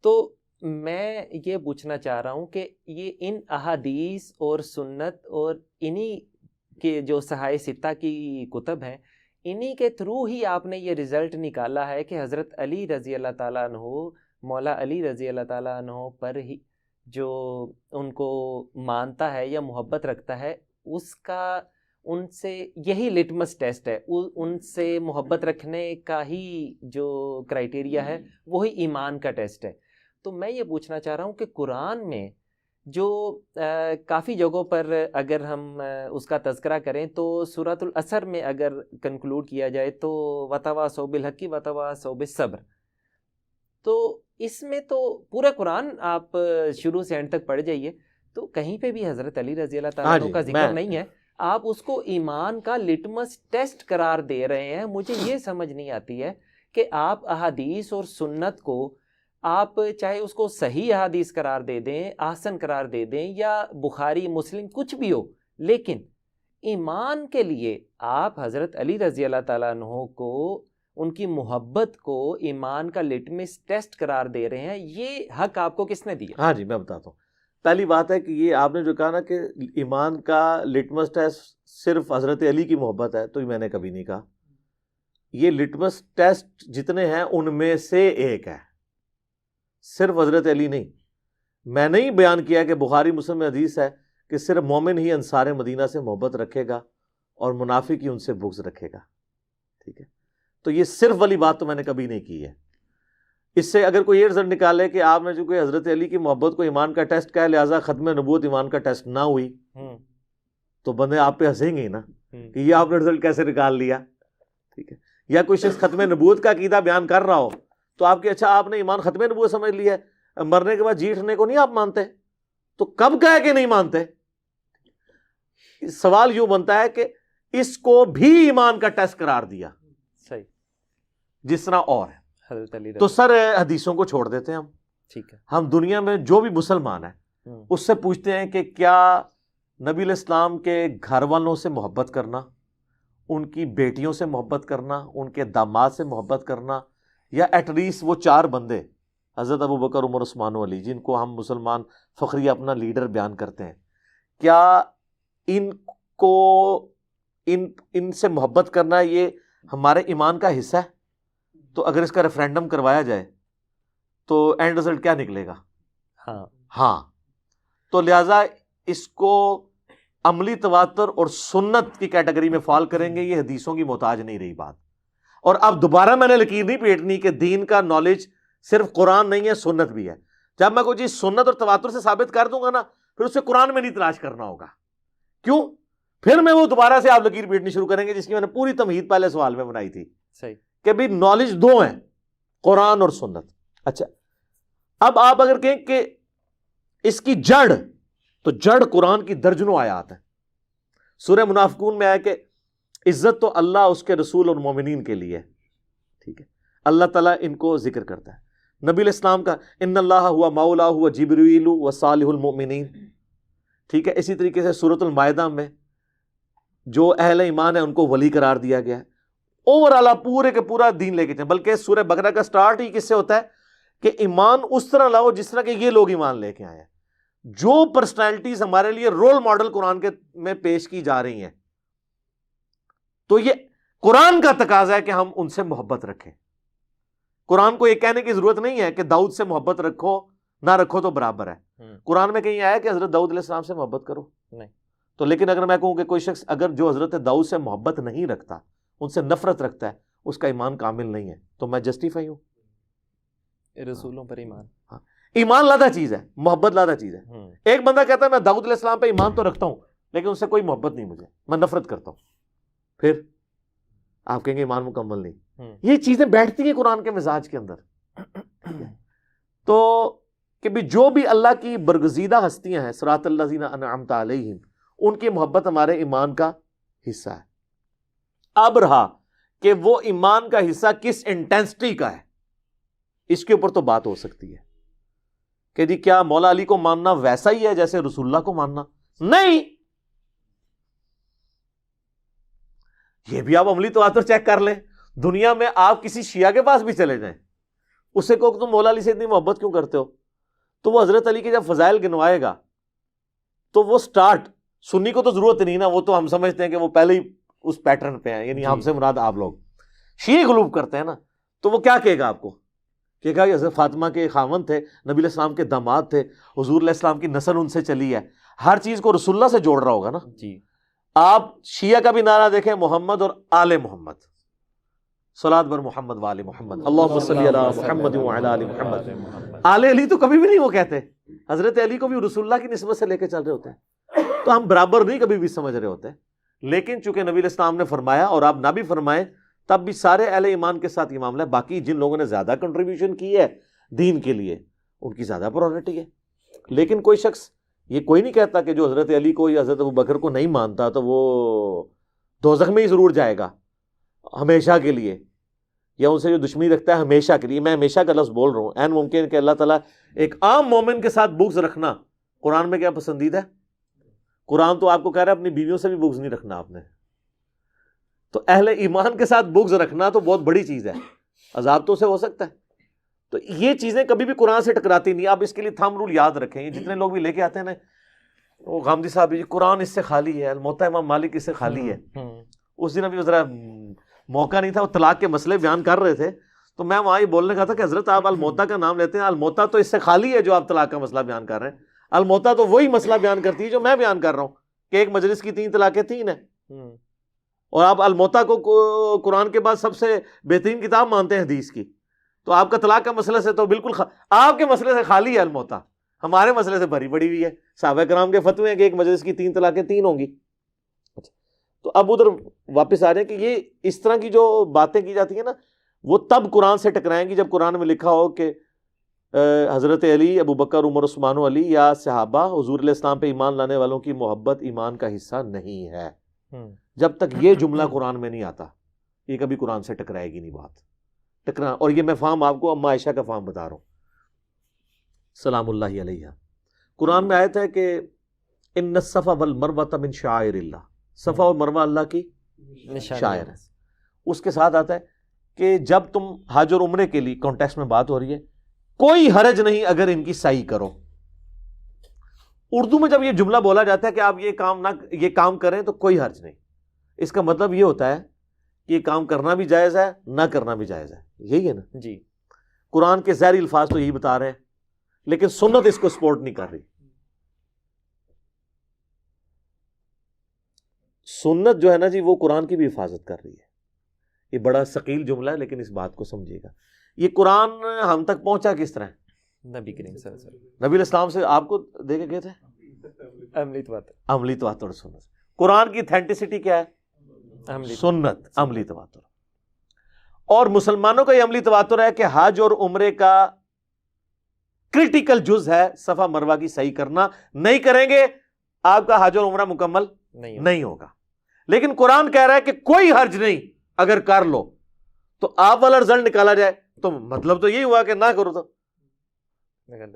تو میں یہ پوچھنا چاہ رہا ہوں کہ یہ ان احادیث اور سنت اور انہی کہ جو صحائح ستہ کی کتب ہیں انہی کے تھرو ہی آپ نے یہ رزلٹ نکالا ہے کہ حضرت علی رضی اللہ تعالیٰ عنہ, مولا علی رضی اللہ تعالیٰ عنہ پر ہی جو ان کو مانتا ہے یا محبت رکھتا ہے اس کا ان سے یہی لٹمس ٹیسٹ ہے, ان سے محبت رکھنے کا ہی جو کرائٹیریا ہے وہی ایمان کا ٹیسٹ ہے. تو میں یہ پوچھنا چاہ رہا ہوں کہ قرآن میں جو کافی جگہوں پر اگر ہم اس کا تذکرہ کریں تو سورۃ العصر میں اگر کنکلوڈ کیا جائے تو وتواصوا بالحق وتواصوا بالصبر, تو اس میں تو پورا قرآن آپ شروع سے اینڈ تک پڑھ جائیے تو کہیں پہ بھی حضرت علی رضی اللہ تعالیٰ عنہ کا ذکر نہیں ہے. آپ اس کو ایمان کا لٹمس ٹیسٹ قرار دے رہے ہیں. مجھے یہ سمجھ نہیں آتی ہے کہ آپ احادیث اور سنت کو آپ چاہے اس کو صحیح احادیث قرار دے دیں, احسن قرار دے دیں یا بخاری مسلم کچھ بھی ہو, لیکن ایمان کے لیے آپ حضرت علی رضی اللہ تعالیٰ عنہ کو ان کی محبت کو ایمان کا لٹمس ٹیسٹ قرار دے رہے ہیں، یہ حق آپ کو کس نے دیا؟ ہاں جی میں بتاتا ہوں. پہلی بات ہے کہ یہ آپ نے جو کہا نا کہ ایمان کا لٹمس ٹیسٹ صرف حضرت علی کی محبت ہے، تو یہ میں نے کبھی نہیں کہا. یہ لٹمس ٹیسٹ جتنے ہیں ان میں سے ایک ہے، صرف حضرت علی نہیں. میں نہیں بیان کیا کہ بخاری مسلم میں حدیث ہے کہ صرف مومن ہی انصار مدینہ سے محبت رکھے گا اور منافق ہی ان سے بغض رکھے گا. ٹھیک ہے، تو یہ صرف والی بات تو میں نے کبھی نہیں کی ہے. اس سے اگر کوئی یہ رزلٹ نکالے کہ آپ نے جو کوئی حضرت علی کی محبت کو ایمان کا ٹیسٹ کہا لہٰذا ختم نبوت ایمان کا ٹیسٹ نہ ہوئی، تو بندے آپ پہ ہنسیں گے نا کہ یہ آپ نے رزلٹ کیسے نکال لیا. ٹھیک ہے، یا کوئی شخص ختم نبوت کا عقیدہ بیان کر رہا ہو تو آپ کے اچھا آپ نے ایمان ختم نبوت سمجھ لیا ہے، مرنے کے بعد جی اٹھنے کو نہیں آپ مانتے، تو کب کہا کہ نہیں مانتے؟ سوال یوں بنتا ہے کہ اس کو بھی ایمان کا ٹیسٹ قرار دیا صحیح جس طرح اور ہے. حضرت علی تو سر حدیثوں کو چھوڑ دیتے ہیں ہم. ٹھیک ہے، ہم دنیا میں جو بھی مسلمان ہے اس سے پوچھتے ہیں کہ کیا نبی علیہ السلام کے گھر والوں سے محبت کرنا، ان کی بیٹیوں سے محبت کرنا، ان کے داماد سے محبت کرنا، یا ایٹ لیسٹ وہ 4 بندے حضرت ابو بکر عمر عثمان و علی جن کو ہم مسلمان فخری اپنا لیڈر بیان کرتے ہیں، کیا ان کو ان سے محبت کرنا یہ ہمارے ایمان کا حصہ ہے؟ تو اگر اس کا ریفرینڈم کروایا جائے تو اینڈ رزلٹ کیا نکلے گا؟ ہاں. تو لہٰذا اس کو عملی تواتر اور سنت کی کیٹیگری میں فال کریں گے، یہ حدیثوں کی محتاج نہیں رہی بات. اور اب دوبارہ میں نے لکیر نہیں پیٹنی کہ دین کا نالج صرف قرآن نہیں ہے، سنت بھی ہے. جب میں کوئی چیز سنت اور تواتر سے ثابت کر دوں گا نا، پھر اسے قرآن میں نہیں تلاش کرنا ہوگا. کیوں؟ پھر میں وہ دوبارہ سے آپ لکیر پیٹنی شروع کریں گے جس کی میں نے پوری تمہید پہلے سوال میں بنائی تھی. صحیح کہ بھی نالج 2 ہیں، قرآن اور سنت. اچھا، اب آپ اگر کہیں کہ اس کی جڑ، تو جڑ قرآن کی درجنوں آیات ہیں. سورہ منافقون میں آیا کہ عزت تو اللہ، اس کے رسول اور مومنین کے لیے. ٹھیک ہے، اللہ تعالیٰ ان کو ذکر کرتا ہے. نبی علیہ السلام کا ان اللہ ہوا مولا ہوا جبریل و صالح المؤمنین. ٹھیک ہے، اسی طریقے سے سورۃ المائدہ میں جو اہل ایمان ہے ان کو ولی قرار دیا گیا ہے. اوور آل پورے کے پورا دین لے کے چلیں. بلکہ سورہ بقرہ کا سٹارٹ ہی کس سے ہوتا ہے کہ ایمان اس طرح لاؤ جس طرح کہ یہ لوگ ایمان لے کے آئے ہیں. جو پرسنالٹیز ہمارے لیے رول ماڈل قرآن کے میں پیش کی جا رہی ہیں، تو یہ قرآن کا تقاضا ہے کہ ہم ان سے محبت رکھیں. قرآن کو یہ کہنے کی ضرورت نہیں ہے کہ داؤد سے محبت رکھو، نہ رکھو تو برابر ہے. قرآن میں کہیں آیا کہ حضرت داؤد علیہ السلام سے محبت کرو؟ نہیں. تو لیکن اگر میں کہوں کہ کوئی شخص اگر جو حضرت داؤد سے محبت نہیں رکھتا، ان سے نفرت رکھتا ہے، اس کا ایمان کامل نہیں ہے، تو میں جسٹیفائی ہوں. رسولوں پر ایمان، ایمان لادا چیز ہے، محبت لادا چیز ہے. ایک بندہ کہتا ہے میں داؤد علیہ السلام پہ ایمان تو رکھتا ہوں لیکن اس سے کوئی محبت نہیں، مجھے میں نفرت کرتا ہوں. پھر آپ کہیں گے ایمان مکمل نہیں. یہ چیزیں بیٹھتی ہیں قرآن کے مزاج کے اندر. تو کہ بھی جو بھی اللہ کی برگزیدہ ہستیاں ہیں، صراط الذین انعمت علیہم، ان کی محبت ہمارے ایمان کا حصہ ہے. اب رہا کہ وہ ایمان کا حصہ کس انٹینسٹی کا ہے، اس کے اوپر تو بات ہو سکتی ہے کہ جی کیا مولا علی کو ماننا ویسا ہی ہے جیسے رسول اللہ کو ماننا؟ نہیں. یہ بھی آپ عملی تواتر چیک کر لیں. دنیا میں آپ کسی شیعہ کے پاس بھی چلے جائیں، اس سے کہو تم مولا علی سے اتنی محبت کیوں کرتے ہو، تو وہ حضرت علی کے جب فضائل گنوائے گا تو وہ سٹارٹ، سنی کو تو ضرورت نہیں نا، وہ تو ہم سمجھتے ہیں کہ وہ پہلے ہی اس پیٹرن پہ ہیں، یعنی ہم سے مراد آپ لوگ شیعہ غلوب کرتے ہیں نا. تو وہ کیا کہے گا آپ کو؟ کہ کہا کہ حضرت فاطمہ کے خاوند تھے، نبی علیہ السلام کے داماد تھے، حضور علیہ السلام کی نسل ان سے چلی ہے. ہر چیز کو رسول اللہ سے جوڑ رہا ہوگا نا. جی آپ شیعہ کا بھی نعرہ دیکھیں، محمد اور آل محمد، صلاۃ بر محمد و آل محمد، اللہم صلی علی محمد و علی آل محمد. آل علی تو کبھی بھی نہیں وہ کہتے، حضرت علی کو بھی رسول اللہ کی نسبت سے لے کے چل رہے ہوتے ہیں. تو ہم برابر نہیں کبھی بھی سمجھ رہے ہوتے. لیکن چونکہ نبی علیہ السلام نے فرمایا اور آپ نہ بھی فرمائیں تب بھی سارے اہل ایمان کے ساتھ یہ معاملہ ہے. باقی جن لوگوں نے زیادہ کنٹریبیوشن کی ہے دین کے لیے ان کی زیادہ پرائورٹی ہے. لیکن کوئی شخص یہ کوئی نہیں کہتا کہ جو حضرت علی کو یا حضرت ابو بکر کو نہیں مانتا تو وہ دوزخ میں ہی ضرور جائے گا ہمیشہ کے لیے، یا ان سے جو دشمنی رکھتا ہے ہمیشہ کے لیے. میں ہمیشہ کا لفظ بول رہا ہوں، این ممکن کہ اللہ تعالیٰ ایک عام مومن کے ساتھ بغض رکھنا قرآن میں کیا پسندیدہ ہے؟ قرآن تو آپ کو کہہ رہا ہے اپنی بیویوں سے بھی بغض نہیں رکھنا آپ نے. تو اہل ایمان کے ساتھ بغض رکھنا تو بہت بڑی چیز ہے, عذاب تو اسے ہو سکتا ہے. تو یہ چیزیں کبھی بھی قرآن سے ٹکراتی نہیں. آپ اس کے لیے تھم رول یاد رکھیں. یہ جتنے لوگ بھی لے کے آتے ہیں نا, وہ غامدی صاحب جی قرآن اس سے خالی ہے, الموطا امام مالک اس سے خالی ہے. اس دن ابھی ذرا موقع نہیں تھا, وہ طلاق کے مسئلے بیان کر رہے تھے, تو میں وہاں یہ بولنے کا تھا کہ حضرت آپ الموطا کا نام لیتے ہیں, الموطا تو اس سے خالی ہے جو آپ طلاق کا مسئلہ بیان کر رہے ہیں. الموطا تو وہی مسئلہ بیان کرتی ہے جو میں بیان کر رہا ہوں کہ ایک مجلس کی 3 طلاقیں 3 ہیں, اور آپ الموطا کو قرآن کے بعد سب سے بہترین کتاب مانتے ہیں حدیث کی. تو آپ کا طلاق کا مسئلہ سے تو بالکل آپ کے مسئلے سے خالی ہے الموطا, ہمارے مسئلے سے بھری پڑی ہوئی ہے. صحابہ کرام کے فتوے ہیں کہ ایک مجلس کی 3 طلاقیں 3 ہوں گی. تو اب ادھر واپس آ رہے ہیں کہ یہ اس طرح کی جو باتیں کی جاتی ہیں نا, وہ تب قرآن سے ٹکرائیں گی جب قرآن میں لکھا ہو کہ حضرت علی, ابو بکر, عمر, عثمان و علی یا صحابہ حضور علیہ السلام پہ ایمان لانے والوں کی محبت ایمان کا حصہ نہیں ہے. جب تک یہ جملہ قرآن میں نہیں آتا, یہ کبھی قرآن سے ٹکرائے گی نہیں بات. ٹکرا, اور یہ میں فہم آپ کو اما عائشہ کا فہم بتا رہا ہوں سلام اللہ علیہ. قرآن میں آیت ہے کہ ان الصفا والمروہ من شعائر اللہ, صفا اور مروہ اللہ کی شاعر ہے. اس کے ساتھ آتا ہے کہ جب تم حج اور عمرے کے لیے کانٹیکسٹ میں بات ہو رہی ہے, کوئی حرج نہیں اگر ان کی سعی کرو. اردو میں جب یہ جملہ بولا جاتا ہے کہ آپ یہ کام کریں تو کوئی حرج نہیں, اس کا مطلب یہ ہوتا ہے کہ یہ کام کرنا بھی جائز ہے, نہ کرنا بھی جائز ہے. یہی ہے نا جی. قرآن کے ظاہری الفاظ تو یہی بتا رہے ہیں, لیکن سنت اس کو سپورٹ نہیں کر رہی. سنت جو ہے نا جی, وہ قرآن کی بھی حفاظت کر رہی ہے. یہ بڑا ثقیل جملہ ہے, لیکن اس بات کو سمجھیے گا. یہ قرآن ہم تک پہنچا کس طرح؟ نبی کریم صلی اللہ علیہ وسلم, نبی علیہ السلام سے آپ کو دے کے گئے تھے عملی تواتر سنت. قرآن کی اتھینٹسٹی کیا ہے؟ سنت, عملی تواتر. اور مسلمانوں کا یہ عملی تواتر ہے کہ حج اور عمرے کا کرٹیکل جز ہے صفا مروہ کی صحیح کرنا. نہیں کریں گے آپ کا حج اور عمرہ مکمل نہیں ہوگا. لیکن قرآن کہہ رہا ہے کہ کوئی حرج نہیں اگر کر لو, تو آپ والا رزلٹ نکالا جائے تو مطلب تو یہی ہوا کہ نہ کرو تو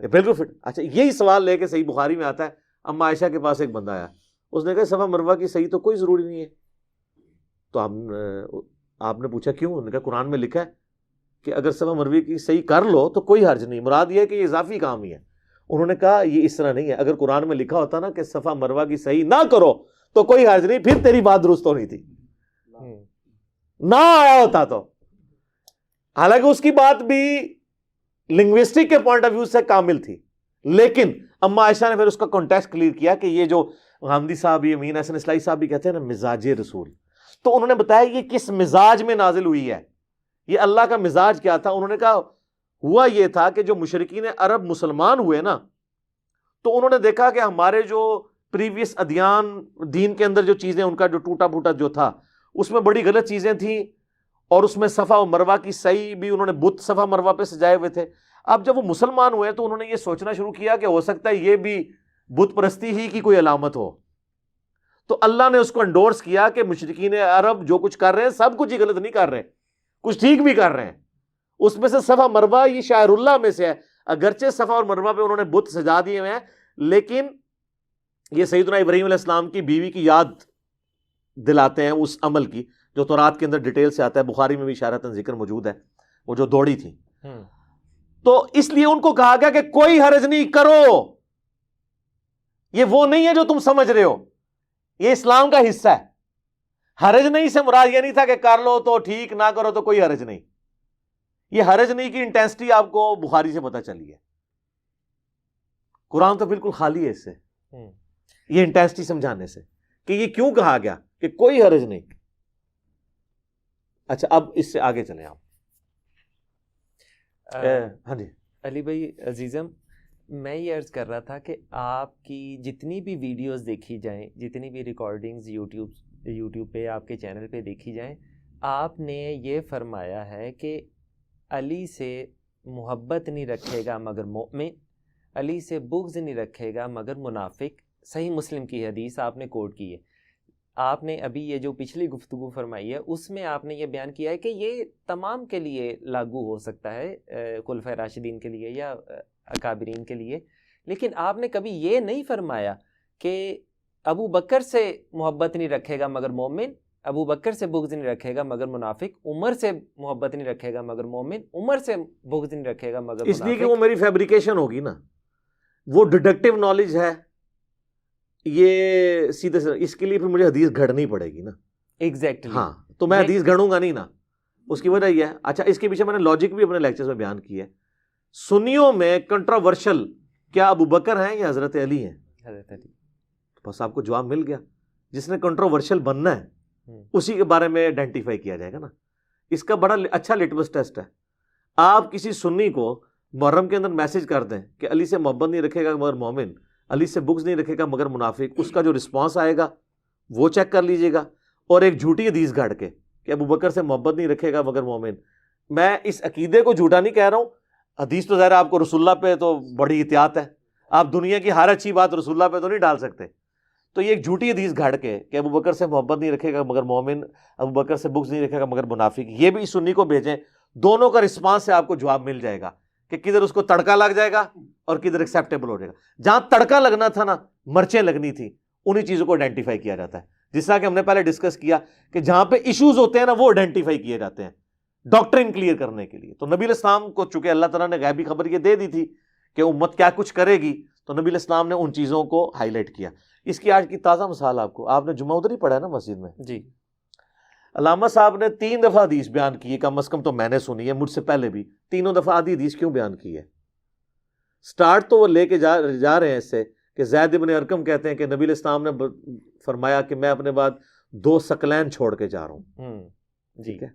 بالکل فٹ. اچھا, یہی سوال لے کے صحیح بخاری میں آتا ہے, اما عائشہ کے پاس ایک بندہ آیا, اس نے کہا صفا مروہ کی صحیح تو کوئی ضروری نہیں ہے. تو آپ نے پوچھا کیوں؟ انہوں نے کہا قرآن میں لکھا ہے کہ اگر صفا مروہ کی صحیح کر لو تو کوئی حرج نہیں. مراد یہ ہے کہ یہ اضافی کام ہی ہے. انہوں نے کہا یہ اس طرح نہیں ہے. اگر قرآن میں لکھا ہوتا نا کہ صفا مروہ کی صحیح نہ کرو تو کوئی حرج نہیں, پھر تیری بات درست ہونی تھی, نہ آیا ہوتا تو. حالانکہ اس کی بات بھی لنگوسٹک کے پوائنٹ آف ویو سے کامل تھی, لیکن اما عائشہ نے پھر اس کا کانٹیکسٹ کلیئر کیا کہ یہ جو غامدی صاحب, یہ امین احسن اصلاحی صاحب بھی کہتے ہیں نا مزاج رسول, تو انہوں نے بتایا یہ کس مزاج میں نازل ہوئی ہے, یہ اللہ کا مزاج کیا تھا. انہوں نے کہا ہوا یہ تھا کہ جو مشرکین عرب مسلمان ہوئے نا, تو انہوں نے دیکھا کہ ہمارے جو پریویس ادیان, دین کے اندر جو چیزیں ان کا جو ٹوٹا پھوٹا جو تھا, اس میں بڑی غلط چیزیں تھیں, اور اس میں صفا و مروہ کی صحیح بھی انہوں نے بت صفا مروہ پہ سجائے ہوئے تھے. اب جب وہ مسلمان ہوئے تو انہوں نے یہ سوچنا شروع کیا کہ ہو سکتا ہے یہ بھی بت پرستی ہی کی کوئی علامت ہو. تو اللہ نے اس کو انڈورس کیا کہ مشرکین عرب جو کچھ کر رہے ہیں سب کچھ ہی غلط نہیں کر رہے, کچھ ٹھیک بھی کر رہے ہیں. اس میں سے صفا مروہ یہ شاعر اللہ میں سے ہے. اگرچہ صفا اور مروہ پہ انہوں نے بت سجا دیے ہوئے ہیں, لیکن یہ سیدنا ابراہیم علیہ السلام کی بیوی کی یاد دلاتے ہیں اس عمل کی جو تورات کے اندر ڈیٹیل سے آتا ہے. بخاری میں بھی اشارتاً ذکر موجود ہے, وہ جو دوڑی تھی. تو اس لیے ان کو کہا گیا کہ کوئی حرج نہیں کرو. یہ وہ نہیں ہے جو تم سمجھ رہے ہو, یہ اسلام کا حصہ ہے. حرج نہیں سے مراد یہ نہیں تھا کہ کر لو تو ٹھیک, نہ کرو تو کوئی حرج نہیں. یہ حرج نہیں کی انٹینسٹی آپ کو بخاری سے پتہ چلی ہے. قرآن تو بالکل خالی ہے اس سے, یہ انٹینسٹی سمجھانے سے کہ یہ کیوں کہا گیا کہ کوئی حرج نہیں. اچھا, اب اس سے آگے چلیں آپ. ہاں جی علی بھائی عزیزم, میں یہ عرض کر رہا تھا کہ آپ کی جتنی بھی ویڈیوز دیکھی جائیں, جتنی بھی ریکارڈنگز یوٹیوب پہ آپ کے چینل پہ دیکھی جائیں, آپ نے یہ فرمایا ہے کہ علی سے محبت نہیں رکھے گا مگر مومن, علی سے بغض نہیں رکھے گا مگر منافق. صحیح مسلم کی حدیث آپ نے کوٹ کی ہے. آپ نے ابھی یہ جو پچھلی گفتگو فرمائی ہے اس میں آپ نے یہ بیان کیا ہے کہ یہ تمام کے لیے لاگو ہو سکتا ہے, خلفائے راشدین کے لیے یا اکابرین کے لیے, لیکن آپ نے کبھی یہ نہیں فرمایا کہ ابو بکر سے محبت نہیں رکھے گا مگر مومن، ابو بکر سے بغض نہیں رکھے گا مگر منافق، عمر سے محبت نہیں رکھے گا مگر مومن، عمر سے بغض نہیں رکھے گا مگر اس لیے کہ وہ میری فیبریکیشن ہوگی نا، وہ ڈیڈکٹیو نالج ہے، یہ سیدھے سے اس کے لیے پھر مجھے حدیث گھڑنی پڑے گی نا. ایگزیکٹلی. ہاں تو میں حدیث گھڑوں گا نہیں نا، اس کی وجہ یہ ہے. اچھا اس کے پیچھے میں نے لاجک بھی اپنے لیکچرز میں بیان کی ہے. سنیوں میں کنٹراورشل کیا ابو بکر ہیں یا حضرت علی ہیں؟ حضرت علی. بس آپ کو جواب مل گیا. جس نے کنٹراورشل بننا ہے اسی کے بارے میں آئیڈینٹیفائی کیا جائے گا نا. اس کا بڑا اچھا لٹمس ٹیسٹ ہے. آپ کسی سنی کو محرم کے اندر میسج کر دیں کہ علی سے محبت نہیں رکھے گا مگر مومن، علی سے بغض نہیں رکھے گا مگر منافق، اس کا جو رسپانس آئے گا وہ چیک کر لیجئے گا. اور ایک جھوٹی حدیث گھڑ کے کہ ابو بکر سے محبت نہیں رکھے گا مگر مومن. میں اس عقیدے کو جھوٹا نہیں کہہ رہا ہوں. حدیث تو ظاہر آپ کو رسول اللہ پہ تو بڑی احتیاط ہے، آپ دنیا کی ہر اچھی بات رسول اللہ پہ تو نہیں ڈال سکتے. تو یہ ایک جھوٹی حدیث گھڑ کے کہ ابو بکر سے محبت نہیں رکھے گا مگر مومن، ابو بکر سے بغض نہیں رکھے گا مگر منافق، یہ بھی سنی کو بھیجیں. دونوں کا رسپانس سے آپ کو جواب مل جائے گا کہ کدھر اس کو تڑکا لگ جائے گا اور کدھر ایکسیپٹیبل ہو جائے گا. جہاں تڑکا لگنا تھا نا، مرچیں لگنی تھی، انہی چیزوں کو آئیڈینٹیفائی کیا جاتا ہے. جس طرح کہ ہم نے پہلے ڈسکس کیا کہ جہاں پہ ایشوز ہوتے ہیں نا وہ آئیڈینٹیفائی کیے جاتے ہیں ڈاکٹرن کلیئر کرنے کے لیے. تو نبی علیہ السلام کو چونکہ اللہ تعالیٰ نے غیبی خبر یہ دے دی تھی کہ امت کیا کچھ کرے گی، تو نبی علیہ السلام نے ان چیزوں کو ہائی لائٹ کیا. اس کی آج کی تازہ مثال آپ نے جمعہ ادھر ہی پڑھا ہے نا مسجد میں. جی. علامہ صاحب نے 3 دفعہ حدیث بیان کی ہے، کم از کم تو میں نے سنی ہے، مجھ سے پہلے بھی تینوں دفعہ آدھی حدیث کیوں بیان کی ہے؟ سٹارٹ تو وہ لے کے جا رہے ہیں اس سے کہ زید بن ارقم کہتے ہیں کہ نبی علیہ السلام نے فرمایا کہ میں اپنے بعد 2 ثقلین چھوڑ کے جا رہا ہوں. ٹھیک ہے،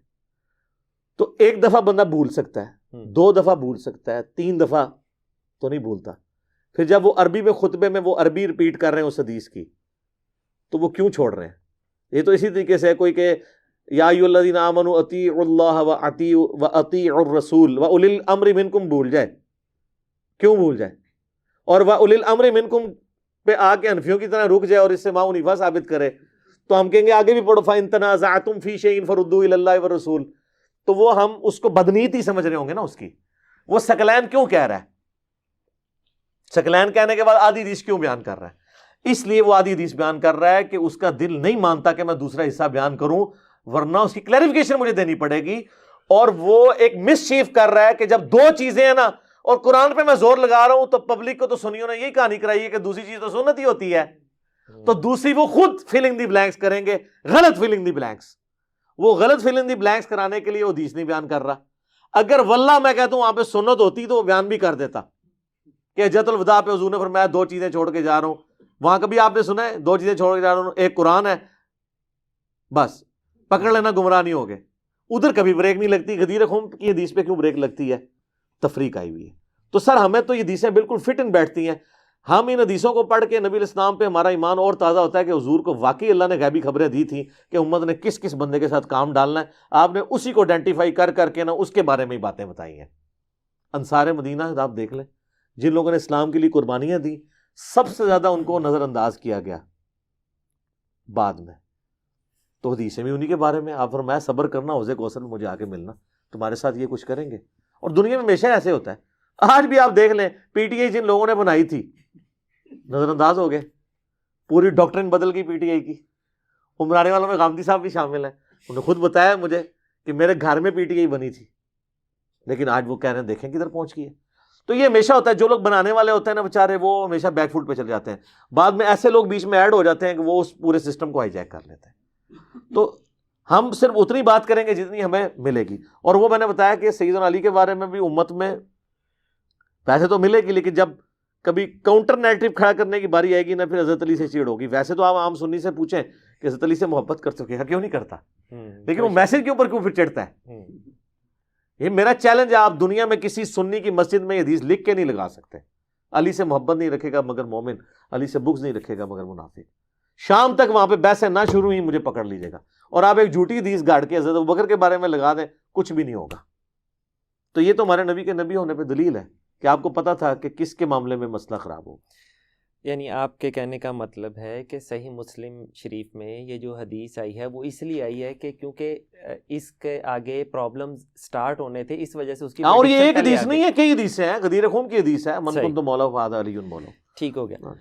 تو ایک دفعہ بندہ بھول سکتا ہے، 2 دفعہ بھول سکتا ہے، 3 دفعہ تو نہیں بھولتا. پھر جب وہ عربی میں خطبے میں وہ عربی ریپیٹ کر رہے ہیں اس حدیث کی، تو وہ کیوں چھوڑ رہے ہیں؟ یہ تو اسی طریقے سے کوئی کہ یا ایھا الذین آمنوا اطیعوا اللہ واطیعوا الرسول واولی الامر منکم بھول جائے. کیوں بھول جائے؟ اور واولی الامر منکم پہ آ کے حنفیوں کی طرح رک جائے اور اس سے ما حنیفہ ثابت کرے، تو ہم کہیں گے آگے بھی پڑھو فَإِن تَنَازَعْتُمْ فِي شَيْءٍ فَرُدُّوهُ إِلَى اللَّهِ وَالرَّسُولِ. تو وہ ہم اس کو بدنیتی سمجھ رہے ہوں گے نا. اس کی وہ ثقلین کیوں کہہ رہا ہے؟ ثقلین کہنے کے بعد آدھی حدیث کیوں بیان کر رہا ہے؟ اس لیے وہ آدھی حدیث بیان کر رہا ہے کہ اس کا دل نہیں مانتا کہ میں دوسرا حصہ بیان کروں، ورنہ اس کی کلیریفیکیشن مجھے دینی پڑے گی. اور وہ ایک مس شیف کر رہا ہے کہ جب 2 چیزیں ہیں نا اور قرآن پہ میں زور لگا رہا ہوں، تو پبلک کو تو سنیوں نے یہی کہانی کرائی ہے کہ دوسری چیز تو سنت ہی ہوتی ہے، تو دوسری وہ خود فلنگ دی بلینکس کریں گے، غلط فلنگ دی بلینکس. وہ غلط فلنگ دی بلینکس کرانے کے لیے وہ حدیث نہیں بیان کر رہا. اگر واللہ میں کہتا ہوں وہاں پہ سنت ہوتی تو وہ بیان بھی کر دیتا کہ حجۃ الوداع پہ حضور نے فرمایا 2 چیزیں چھوڑ کے جا رہا ہوں. وہاں کبھی آپ نے سنا ہے 2 چیزیں چھوڑ کے جا رہا ہوں، ایک قرآن ہے، بس پکڑ لینا گمراہ نہیں ہوگے. ادھر کبھی بریک نہیں لگتی. غدیر خم کی حدیث پہ کیوں بریک لگتی ہے؟ تفریق آئی ہوئی ہے. تو سر ہمیں تو یہ حدیثیں بالکل فٹ ان بیٹھتی ہیں. ہم ان حدیثوں کو پڑھ کے نبی علیہ السلام پہ ہمارا ایمان اور تازہ ہوتا ہے کہ حضور کو واقعی اللہ نے غیبی خبریں دی تھیں کہ امت نے کس کس بندے کے ساتھ کام ڈالنا ہے. آپ نے اسی کو آئیڈینٹیفائی کر کر کے نا اس کے بارے میں ہی باتیں بتائی ہیں. انصار مدینہ آپ دیکھ لیں، جن لوگوں نے اسلام کے لیے قربانیاں دی، سب سے زیادہ ان کو نظر انداز کیا گیا بعد میں. تو حدیثیں بھی انہی کے بارے میں. آپ فرمایا صبر کرنا، حوض کوثر میں مجھے آ کے ملنا، تمہارے ساتھ یہ کچھ کریں گے. اور دنیا میں ہمیشہ ایسے ہوتا ہے. آج بھی آپ دیکھ لیں پی ٹی آئی جن لوگوں نے بنائی تھی نظر انداز ہو گئے، پوری ڈاکٹرن بدل گئی پی ٹی آئی کی. عمرانے والوں میں غامدی صاحب بھی شامل ہیں. انہوں نے خود بتایا مجھے کہ میرے گھر میں پی ٹی آئی بنی تھی، لیکن آج وہ کہہ رہے ہیں دیکھیں کدھر پہنچ گئی ہے. تو یہ ہمیشہ ہوتا ہے، جو لوگ بنانے والے ہوتے ہیں نا بیچارے، وہ ہمیشہ بیک فوٹ پہ چل جاتے ہیں. بعد میں ایسے لوگ بیچ میں ایڈ ہو جاتے ہیں کہ وہ اس پورے سسٹم کو ہائی جیک کر لیتے ہیں. تو ہم صرف اتنی بات کریں گے جتنی ہمیں ملے گی. اور وہ میں نے بتایا کہ سیدنا علی کے بارے میں بھی امت میں ویسے تو ملے گی، لیکن جب کبھی کاؤنٹر نیریٹو کھڑا کرنے کی باری آئے گی نا، پھر حضرت علی سے چیڑ ہوگی. ویسے تو آپ عام سنی سے پوچھیں کہ حضرت علی سے محبت کر سکے کیوں نہیں کرتا، لیکن وہ میسج کے اوپر کیوں پھر چڑھتا ہے. یہ میرا چیلنج ہے، آپ دنیا میں کسی سنی کی مسجد میں یہ حدیث لکھ کے نہیں لگا سکتے علی سے محبت نہیں رکھے گا مگر مومن، علی سے بغض نہیں رکھے گا مگر منافق. شام تک وہاں پہ بحثیں نہ شروع ہی مجھے پکڑ لیجیے گا. اور آپ ایک جھوٹی حدیث گاڑ کے حضرت ابوبکر کے بارے میں لگا دیں، کچھ بھی نہیں ہوگا. تو یہ تو ہمارے نبی کے نبی ہونے پہ دلیل ہے کہ آپ کو پتا تھا کہ کس کے معاملے میں مسئلہ خراب ہو. یعنی آپ کے کہنے کا مطلب ہے کہ صحیح مسلم شریف میں یہ جو حدیث آئی ہے وہ اس لیے آئی ہے کہ کیونکہ اس کے آگے پرابلم سٹارٹ ہونے تھے، اس وجہ سے اس کی. اور یہ ایک حدیث نہیں ہے، کئی حدیثیں ہیں. غدیر خم کی حدیث ہے، من کنت مولا فہذا علی مولا. ٹھیک ہو گیا.